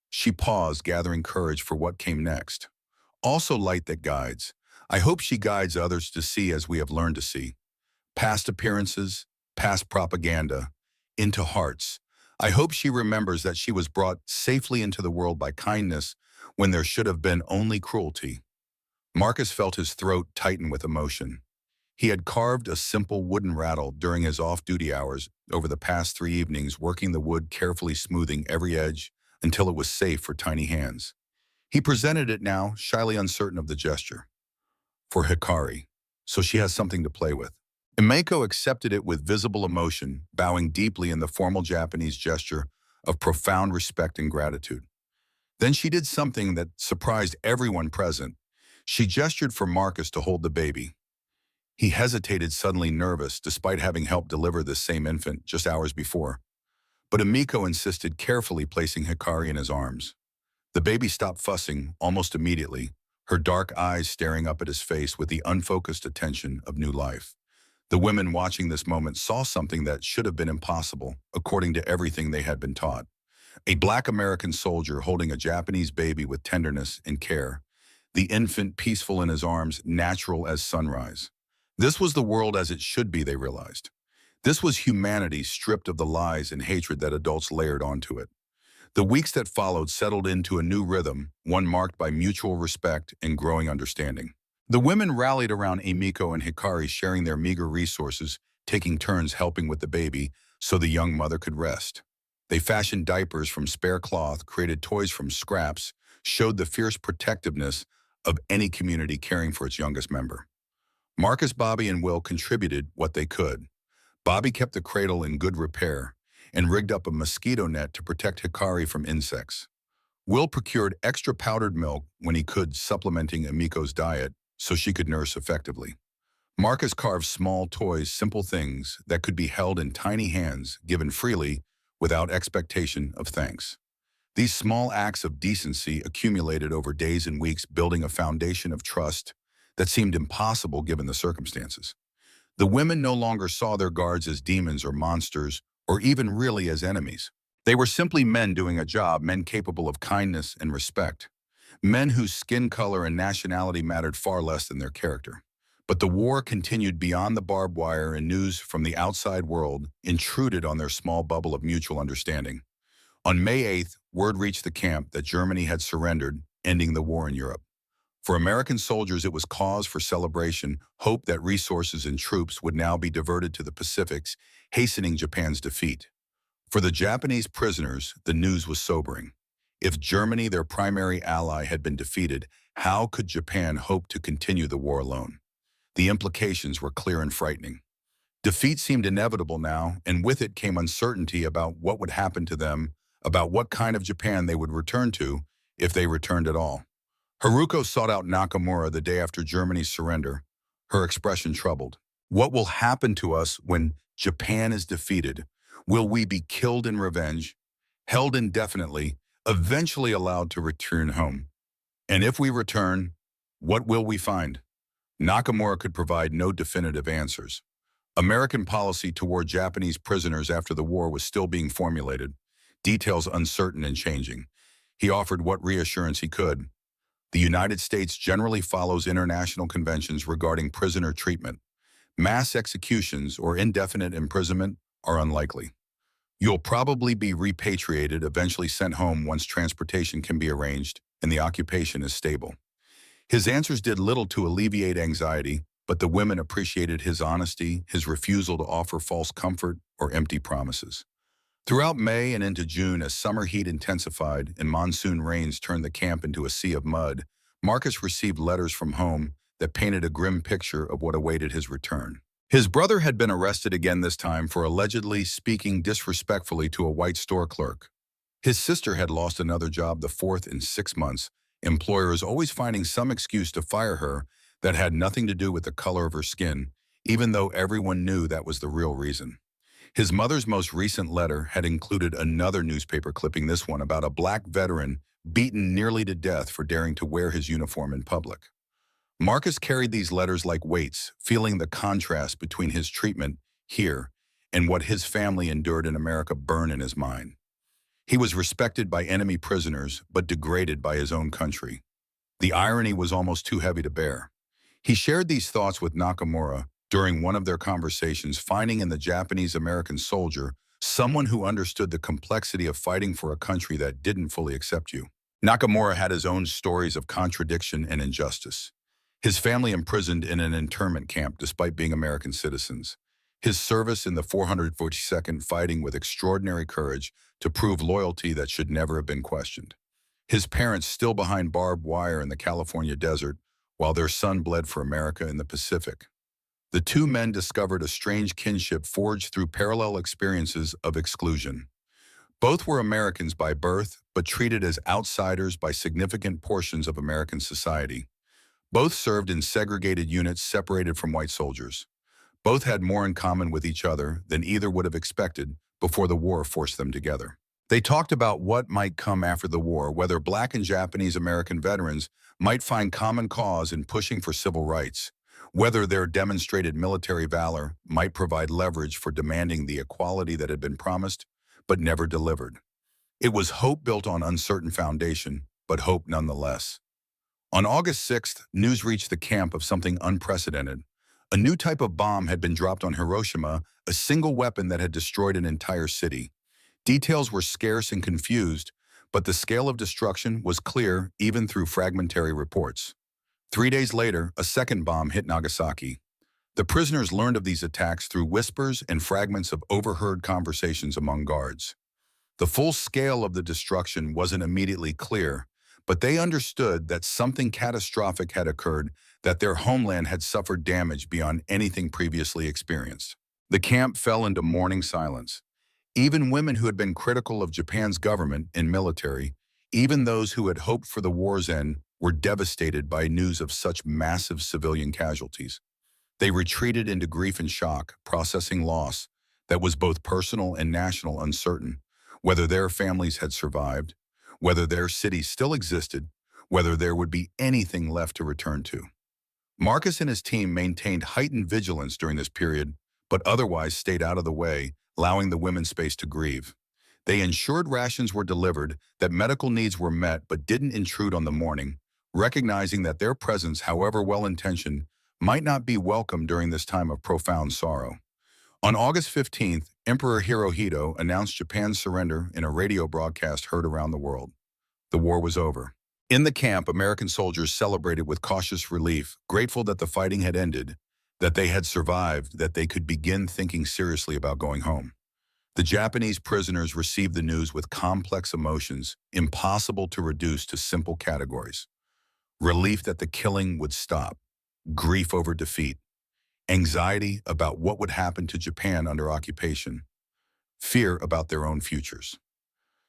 She paused, gathering courage for what came next. Also light that guides. I hope she guides others to see as we have learned to see. Past appearances, past propaganda, into hearts. I hope she remembers that she was brought safely into the world by kindness when there should have been only cruelty. Marcus felt his throat tighten with emotion. He had carved a simple wooden rattle during his off-duty hours over the past 3 evenings, working the wood, carefully smoothing every edge until it was safe for tiny hands. He presented it now, shyly uncertain of the gesture. For Hikari, so she has something to play with. Imeko accepted it with visible emotion, bowing deeply in the formal Japanese gesture of profound respect and gratitude. Then she did something that surprised everyone present. She gestured for Marcus to hold the baby. He hesitated, suddenly nervous, despite having helped deliver this same infant just hours before. But Amiko insisted, carefully placing Hikari in his arms. The baby stopped fussing almost immediately, her dark eyes staring up at his face with the unfocused attention of new life. The women watching this moment saw something that should have been impossible, according to everything they had been taught. A Black American soldier holding a Japanese baby with tenderness and care, the infant peaceful in his arms, natural as sunrise. This was the world as it should be, they realized. This was humanity stripped of the lies and hatred that adults layered onto it. The weeks that followed settled into a new rhythm, one marked by mutual respect and growing understanding. The women rallied around Amiko and Hikari, sharing their meager resources, taking turns helping with the baby so the young mother could rest. They fashioned diapers from spare cloth, created toys from scraps, showed the fierce protectiveness of any community caring for its youngest member. Marcus, Bobby, and Will contributed what they could. Bobby kept the cradle in good repair and rigged up a mosquito net to protect Hikari from insects. Will procured extra powdered milk when he could, supplementing Amiko's diet so she could nurse effectively. Marcus carved small toys, simple things that could be held in tiny hands, given freely, without expectation of thanks. These small acts of decency accumulated over days and weeks, building a foundation of trust that seemed impossible given the circumstances. The women no longer saw their guards as demons or monsters, or even really as enemies. They were simply men doing a job, men capable of kindness and respect, men whose skin color and nationality mattered far less than their character. But the war continued beyond the barbed wire, and news from the outside world intruded on their small bubble of mutual understanding. On May 8th, word reached the camp that Germany had surrendered, ending the war in Europe. For American soldiers, it was cause for celebration, hope that resources and troops would now be diverted to the Pacifics, hastening Japan's defeat. For the Japanese prisoners, the news was sobering. If Germany, their primary ally, had been defeated, how could Japan hope to continue the war alone? The implications were clear and frightening. Defeat seemed inevitable now, and with it came uncertainty about what would happen to them, about what kind of Japan they would return to, if they returned at all. Haruko sought out Nakamura the day after Germany's surrender, her expression troubled. What will happen to us when Japan is defeated? Will we be killed in revenge, held indefinitely, eventually allowed to return home? And if we return, what will we find? Nakamura could provide no definitive answers. American policy toward Japanese prisoners after the war was still being formulated, details uncertain and changing. He offered what reassurance he could. The United States generally follows international conventions regarding prisoner treatment. Mass executions or indefinite imprisonment are unlikely. You'll probably be repatriated, eventually sent home once transportation can be arranged and the occupation is stable. His answers did little to alleviate anxiety, but the women appreciated his honesty, his refusal to offer false comfort or empty promises. Throughout May and into June, as summer heat intensified and monsoon rains turned the camp into a sea of mud, Marcus received letters from home that painted a grim picture of what awaited his return. His brother had been arrested again, this time for allegedly speaking disrespectfully to a white store clerk. His sister had lost another job, the fourth in 6 months, employers always finding some excuse to fire her that had nothing to do with the color of her skin, even though everyone knew that was the real reason. His mother's most recent letter had included another newspaper clipping, this one about a black veteran beaten nearly to death for daring to wear his uniform in public. Marcus carried these letters like weights, feeling the contrast between his treatment here and what his family endured in America burn in his mind. He was respected by enemy prisoners, but degraded by his own country. The irony was almost too heavy to bear. He shared these thoughts with Nakamura during one of their conversations, finding in the Japanese-American soldier someone who understood the complexity of fighting for a country that didn't fully accept you. Nakamura had his own stories of contradiction and injustice. His family imprisoned in an internment camp despite being American citizens. His service in the 442nd fighting with extraordinary courage to prove loyalty that should never have been questioned. His parents still behind barbed wire in the California desert, while their son bled for America in the Pacific. The two men discovered a strange kinship forged through parallel experiences of exclusion. Both were Americans by birth, but treated as outsiders by significant portions of American society. Both served in segregated units separated from white soldiers. Both had more in common with each other than either would have expected before the war forced them together. They talked about what might come after the war, whether Black and Japanese American veterans might find common cause in pushing for civil rights, whether their demonstrated military valor might provide leverage for demanding the equality that had been promised but never delivered. It was hope built on uncertain foundation, but hope nonetheless. On August 6th, news reached the camp of something unprecedented. A new type of bomb had been dropped on Hiroshima, a single weapon that had destroyed an entire city. Details were scarce and confused, but the scale of destruction was clear even through fragmentary reports. 3 days later, a second bomb hit Nagasaki. The prisoners learned of these attacks through whispers and fragments of overheard conversations among guards. The full scale of the destruction wasn't immediately clear, but they understood that something catastrophic had occurred, that their homeland had suffered damage beyond anything previously experienced. The camp fell into mourning silence. Even women who had been critical of Japan's government and military, even those who had hoped for the war's end, were devastated by news of such massive civilian casualties. They retreated into grief and shock, processing loss that was both personal and national, uncertain, whether their families had survived, whether their cities still existed, whether there would be anything left to return to. Marcus and his team maintained heightened vigilance during this period, but otherwise stayed out of the way, allowing the women space to grieve. They ensured rations were delivered, that medical needs were met, but didn't intrude on the mourning, recognizing that their presence, however well-intentioned, might not be welcome during this time of profound sorrow. On August 15th, Emperor Hirohito announced Japan's surrender in a radio broadcast heard around the world. The war was over. In the camp, American soldiers celebrated with cautious relief, grateful that the fighting had ended, that they had survived, that they could begin thinking seriously about going home. The Japanese prisoners received the news with complex emotions, impossible to reduce to simple categories. Relief that the killing would stop, grief over defeat, anxiety about what would happen to Japan under occupation, fear about their own futures.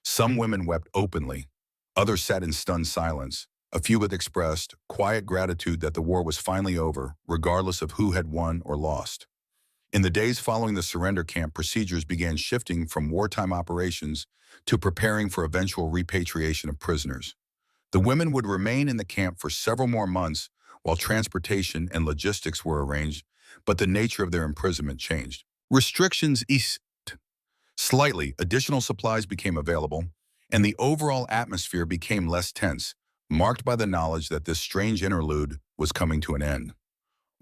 Some women wept openly, others sat in stunned silence. A few had expressed quiet gratitude that the war was finally over, regardless of who had won or lost. In the days following the surrender, camp procedures began shifting from wartime operations to preparing for eventual repatriation of prisoners. The women would remain in the camp for several more months while transportation and logistics were arranged, but the nature of their imprisonment changed. Restrictions eased slightly, additional supplies became available, and the overall atmosphere became less tense, marked by the knowledge that this strange interlude was coming to an end.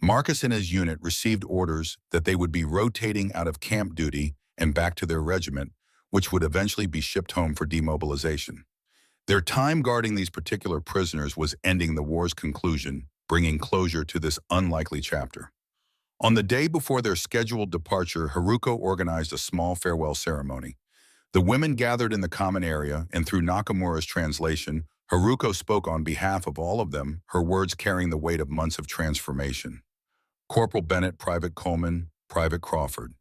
Marcus and his unit received orders that they would be rotating out of camp duty and back to their regiment, which would eventually be shipped home for demobilization. Their time guarding these particular prisoners was ending the war's conclusion, bringing closure to this unlikely chapter. On the day before their scheduled departure, Haruko organized a small farewell ceremony. The women gathered in the common area, and through Nakamura's translation, Haruko spoke on behalf of all of them, her words carrying the weight of months of transformation. Corporal Bennett, Private Coleman, Private Crawford,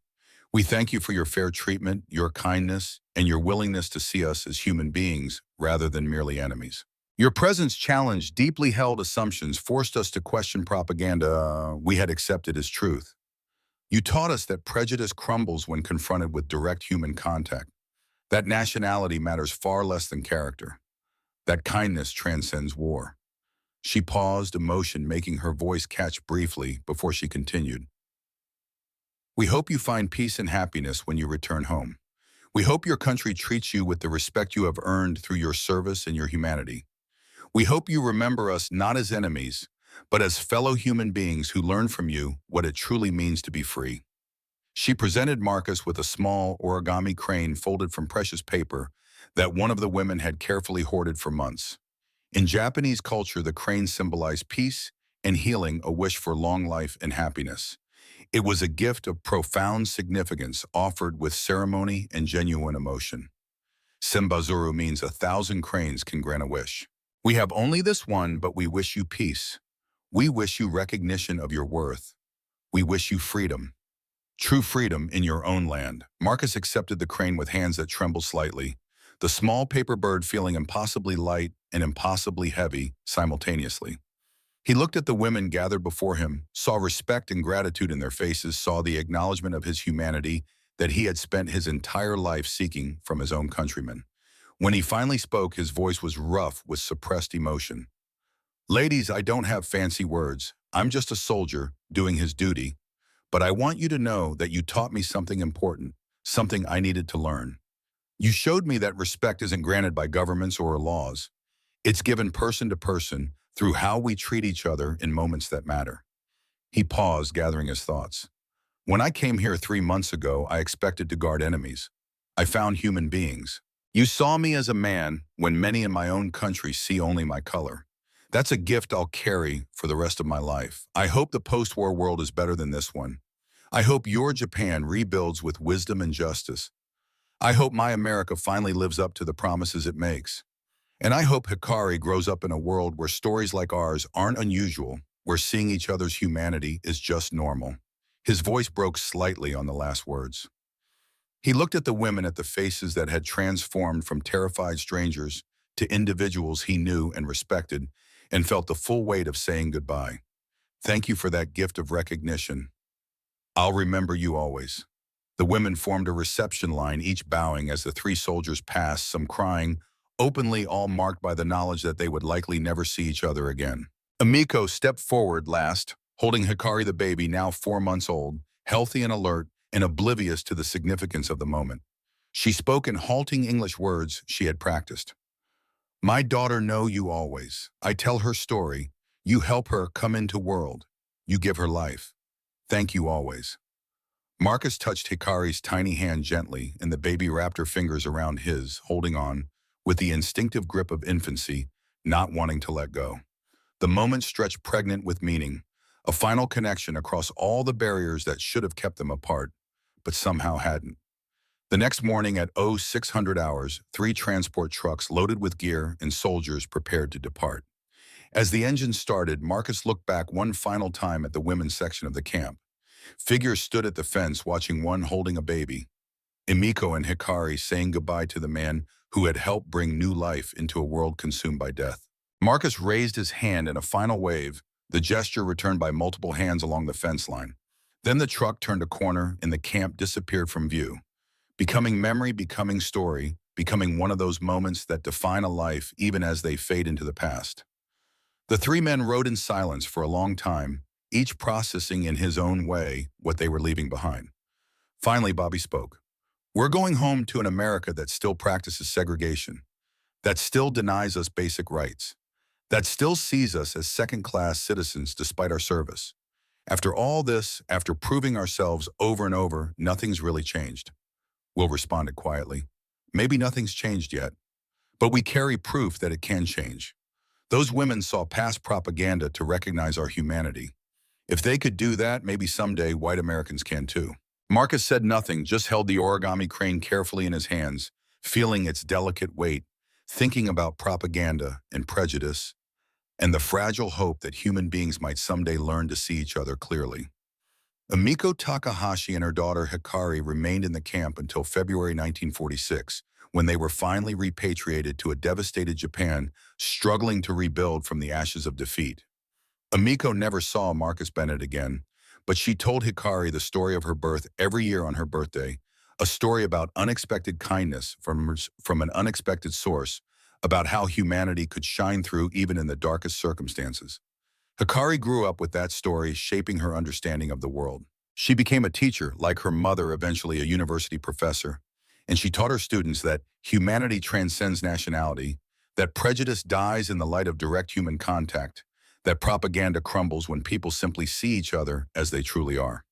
we thank you for your fair treatment, your kindness, and your willingness to see us as human beings rather than merely enemies. Your presence challenged deeply held assumptions, forced us to question propaganda we had accepted as truth. You taught us that prejudice crumbles when confronted with direct human contact, that nationality matters far less than character, that kindness transcends war. She paused, emotion making her voice catch briefly before she continued. We hope you find peace and happiness when you return home. We hope your country treats you with the respect you have earned through your service and your humanity. We hope you remember us not as enemies, but as fellow human beings who learn from you what it truly means to be free. She presented Marcus with a small origami crane folded from precious paper that one of the women had carefully hoarded for months. In Japanese culture, the crane symbolized peace and healing, a wish for long life and happiness. It was a gift of profound significance offered with ceremony and genuine emotion. Simbazuru means 1,000 cranes can grant a wish. We have only this one, but we wish you peace. We wish you recognition of your worth. We wish you freedom. True freedom in your own land. Marcus accepted the crane with hands that trembled slightly, the small paper bird feeling impossibly light and impossibly heavy simultaneously. He looked at the women gathered before him, saw respect and gratitude in their faces, saw the acknowledgement of his humanity that he had spent his entire life seeking from his own countrymen. When he finally spoke, his voice was rough with suppressed emotion. Ladies, I don't have fancy words. I'm just a soldier doing his duty. But I want you to know that you taught me something important, something I needed to learn. You showed me that respect isn't granted by governments or laws. It's given person to person through how we treat each other in moments that matter. He paused, gathering his thoughts. When I came here 3 months ago, I expected to guard enemies. I found human beings. You saw me as a man when many in my own country see only my color. That's a gift I'll carry for the rest of my life. I hope the post-war world is better than this one. I hope your Japan rebuilds with wisdom and justice. I hope my America finally lives up to the promises it makes. And I hope Hikari grows up in a world where stories like ours aren't unusual, where seeing each other's humanity is just normal. His voice broke slightly on the last words. He looked at the women, at the faces that had transformed from terrified strangers to individuals he knew and respected, and felt the full weight of saying goodbye. Thank you for that gift of recognition. I'll remember you always. The women formed a reception line, each bowing as the 3 soldiers passed, some crying, openly, all marked by the knowledge that they would likely never see each other again. Emiko stepped forward last, holding Hikari the baby, now 4 months old, healthy and alert, and oblivious to the significance of the moment. She spoke in halting English words she had practiced. My daughter know you always. I tell her story. You help her come into world. You give her life. Thank you always. Marcus touched Hikari's tiny hand gently, and the baby wrapped her fingers around his, holding on, with the instinctive grip of infancy, not wanting to let go. The moment stretched pregnant with meaning, a final connection across all the barriers that should have kept them apart, but somehow hadn't. The next morning at 0600 hours, 3 transport trucks loaded with gear and soldiers prepared to depart. As the engine started, Marcus looked back one final time at the women's section of the camp. Figures stood at the fence, watching, one holding a baby. Emiko and Hikari saying goodbye to the man who had helped bring new life into a world consumed by death. Marcus raised his hand in a final wave, the gesture returned by multiple hands along the fence line. Then the truck turned a corner and the camp disappeared from view, becoming memory, becoming story, becoming one of those moments that define a life even as they fade into the past. The 3 men rode in silence for a long time, each processing in his own way what they were leaving behind. Finally, Bobby spoke. We're going home to an America that still practices segregation, that still denies us basic rights, that still sees us as second-class citizens despite our service. After all this, after proving ourselves over and over, nothing's really changed. Will responded quietly. Maybe nothing's changed yet, but we carry proof that it can change. Those women saw past propaganda to recognize our humanity. If they could do that, maybe someday white Americans can too. Marcus said nothing, just held the origami crane carefully in his hands, feeling its delicate weight, thinking about propaganda and prejudice, and the fragile hope that human beings might someday learn to see each other clearly. Emiko Takahashi and her daughter Hikari remained in the camp until February 1946, when they were finally repatriated to a devastated Japan, struggling to rebuild from the ashes of defeat. Emiko never saw Marcus Bennett again, but she told Hikari the story of her birth every year on her birthday, a story about unexpected kindness from an unexpected source, about how humanity could shine through even in the darkest circumstances. Hikari grew up with that story shaping her understanding of the world. She became a teacher, like her mother, eventually a university professor, and she taught her students that humanity transcends nationality, that prejudice dies in the light of direct human contact, that propaganda crumbles when people simply see each other as they truly are.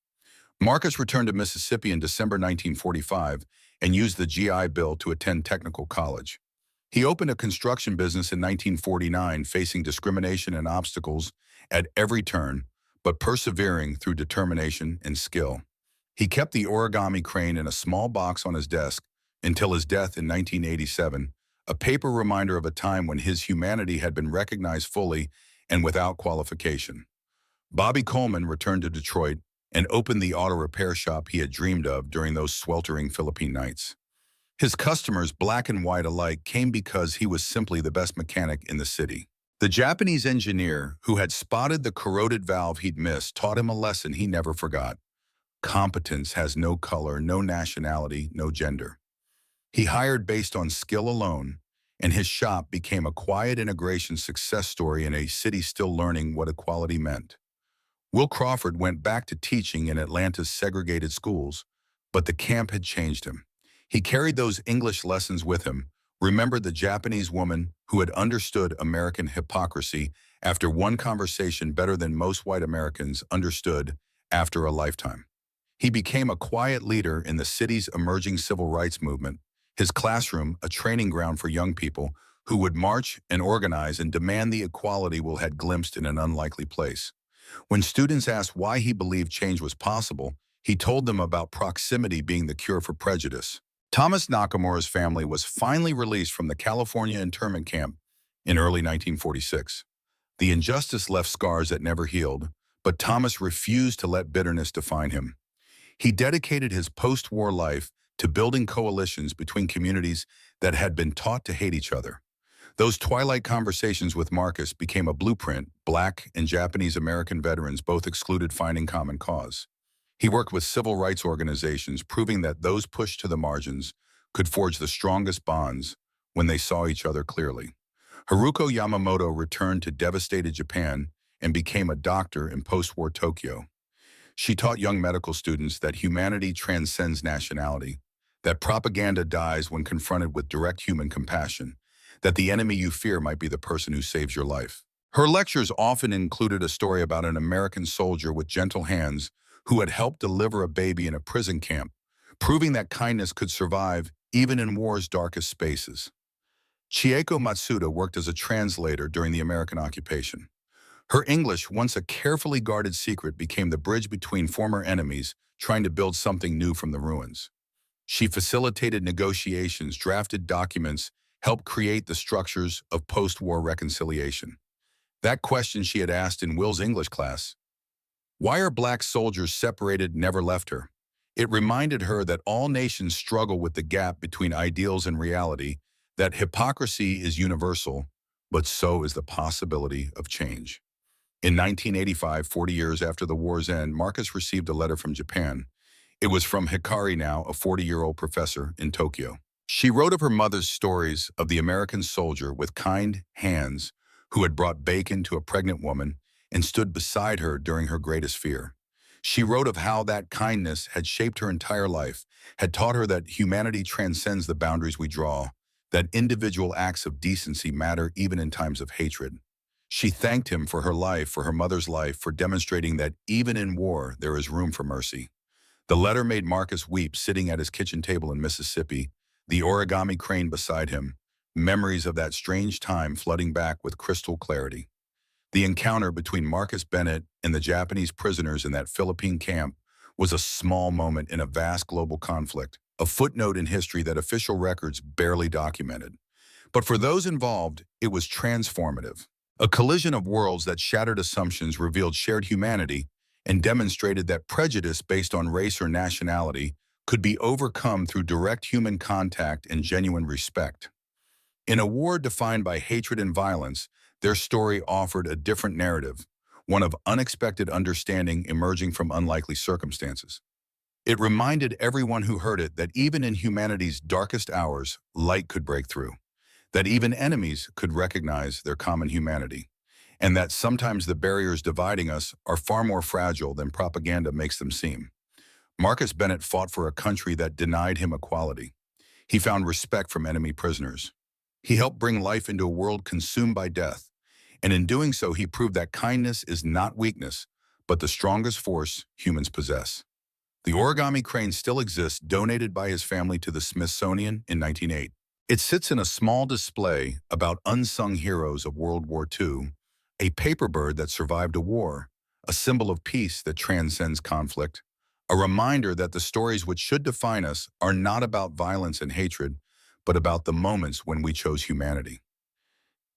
Marcus returned to Mississippi in December 1945 and used the GI Bill to attend technical college. He opened a construction business in 1949, facing discrimination and obstacles at every turn, but persevering through determination and skill. He kept the origami crane in a small box on his desk until his death in 1987, a paper reminder of a time when his humanity had been recognized fully and without qualification. Bobby Coleman returned to Detroit and opened the auto repair shop he had dreamed of during those sweltering Philippine nights. His customers, black and white alike, came because he was simply the best mechanic in the city. The Japanese engineer who had spotted the corroded valve he'd missed taught him a lesson he never forgot. Competence has no color, no nationality, no gender. He hired based on skill alone, and his shop became a quiet integration success story in a city still learning what equality meant. Will Crawford went back to teaching in Atlanta's segregated schools, but the camp had changed him. He carried those English lessons with him, remembered the Japanese woman who had understood American hypocrisy after one conversation better than most white Americans understood after a lifetime. He became a quiet leader in the city's emerging civil rights movement, his classroom a training ground for young people who would march and organize and demand the equality Will had glimpsed in an unlikely place. When students asked why he believed change was possible, he told them about proximity being the cure for prejudice. Thomas Nakamura's family was finally released from the California internment camp in early 1946. The injustice left scars that never healed, but Thomas refused to let bitterness define him. He dedicated his post-war life to building coalitions between communities that had been taught to hate each other. Those twilight conversations with Marcus became a blueprint. Black and Japanese American veterans both excluded finding common cause. He worked with civil rights organizations, proving that those pushed to the margins could forge the strongest bonds when they saw each other clearly. Haruko Yamamoto returned to devastated Japan and became a doctor in post-war Tokyo. She taught young medical students that humanity transcends nationality, that propaganda dies when confronted with direct human compassion, that the enemy you fear might be the person who saves your life. Her lectures often included a story about an American soldier with gentle hands who had helped deliver a baby in a prison camp, proving that kindness could survive even in war's darkest spaces. Chieko Matsuda worked as a translator during the American occupation. Her English, once a carefully guarded secret, became the bridge between former enemies trying to build something new from the ruins. She facilitated negotiations, drafted documents, helped create the structures of post-war reconciliation. That question she had asked in Will's English class, "Why are black soldiers separated?" never left her. It reminded her that all nations struggle with the gap between ideals and reality, that hypocrisy is universal, but so is the possibility of change. In 1985, 40 years after the war's end, Marcus received a letter from Japan. It was from Hikari, now a 40-year-old professor in Tokyo. She wrote of her mother's stories of the American soldier with kind hands who had brought bacon to a pregnant woman and stood beside her during her greatest fear. She wrote of how that kindness had shaped her entire life, had taught her that humanity transcends the boundaries we draw, that individual acts of decency matter even in times of hatred. She thanked him for her life, for her mother's life, for demonstrating that even in war there is room for mercy. The letter made Marcus weep sitting at his kitchen table in Mississippi, the origami crane beside him, memories of that strange time flooding back with crystal clarity. The encounter between Marcus Bennett and the Japanese prisoners in that Philippine camp was a small moment in a vast global conflict, a footnote in history that official records barely documented. But for those involved, it was transformative. A collision of worlds that shattered assumptions, revealed shared humanity, and demonstrated that prejudice based on race or nationality could be overcome through direct human contact and genuine respect. In a war defined by hatred and violence, their story offered a different narrative, one of unexpected understanding emerging from unlikely circumstances. It reminded everyone who heard it that even in humanity's darkest hours, light could break through, that even enemies could recognize their common humanity, and that sometimes the barriers dividing us are far more fragile than propaganda makes them seem. Marcus Bennett fought for a country that denied him equality. He found respect from enemy prisoners. He helped bring life into a world consumed by death, and in doing so, he proved that kindness is not weakness, but the strongest force humans possess. The origami crane still exists, donated by his family to the Smithsonian in 1908. It sits in a small display about unsung heroes of World War II, a paper bird that survived a war, a symbol of peace that transcends conflict, a reminder that the stories which should define us are not about violence and hatred, but about the moments when we chose humanity.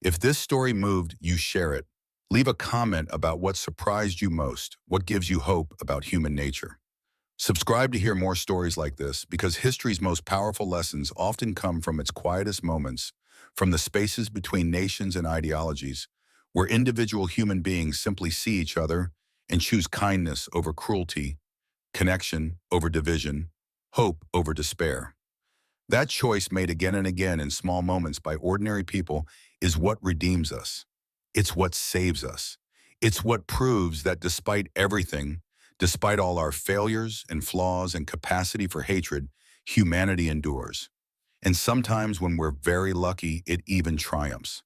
If this story moved you, share it. Leave a comment about what surprised you most, what gives you hope about human nature. Subscribe to hear more stories like this, because history's most powerful lessons often come from its quietest moments, from the spaces between nations and ideologies, where individual human beings simply see each other and choose kindness over cruelty, connection over division, hope over despair. That choice, made again and again in small moments by ordinary people, is what redeems us. It's what saves us. It's what proves that despite everything, despite all our failures and flaws and capacity for hatred, humanity endures. And sometimes when we're very lucky, it even triumphs.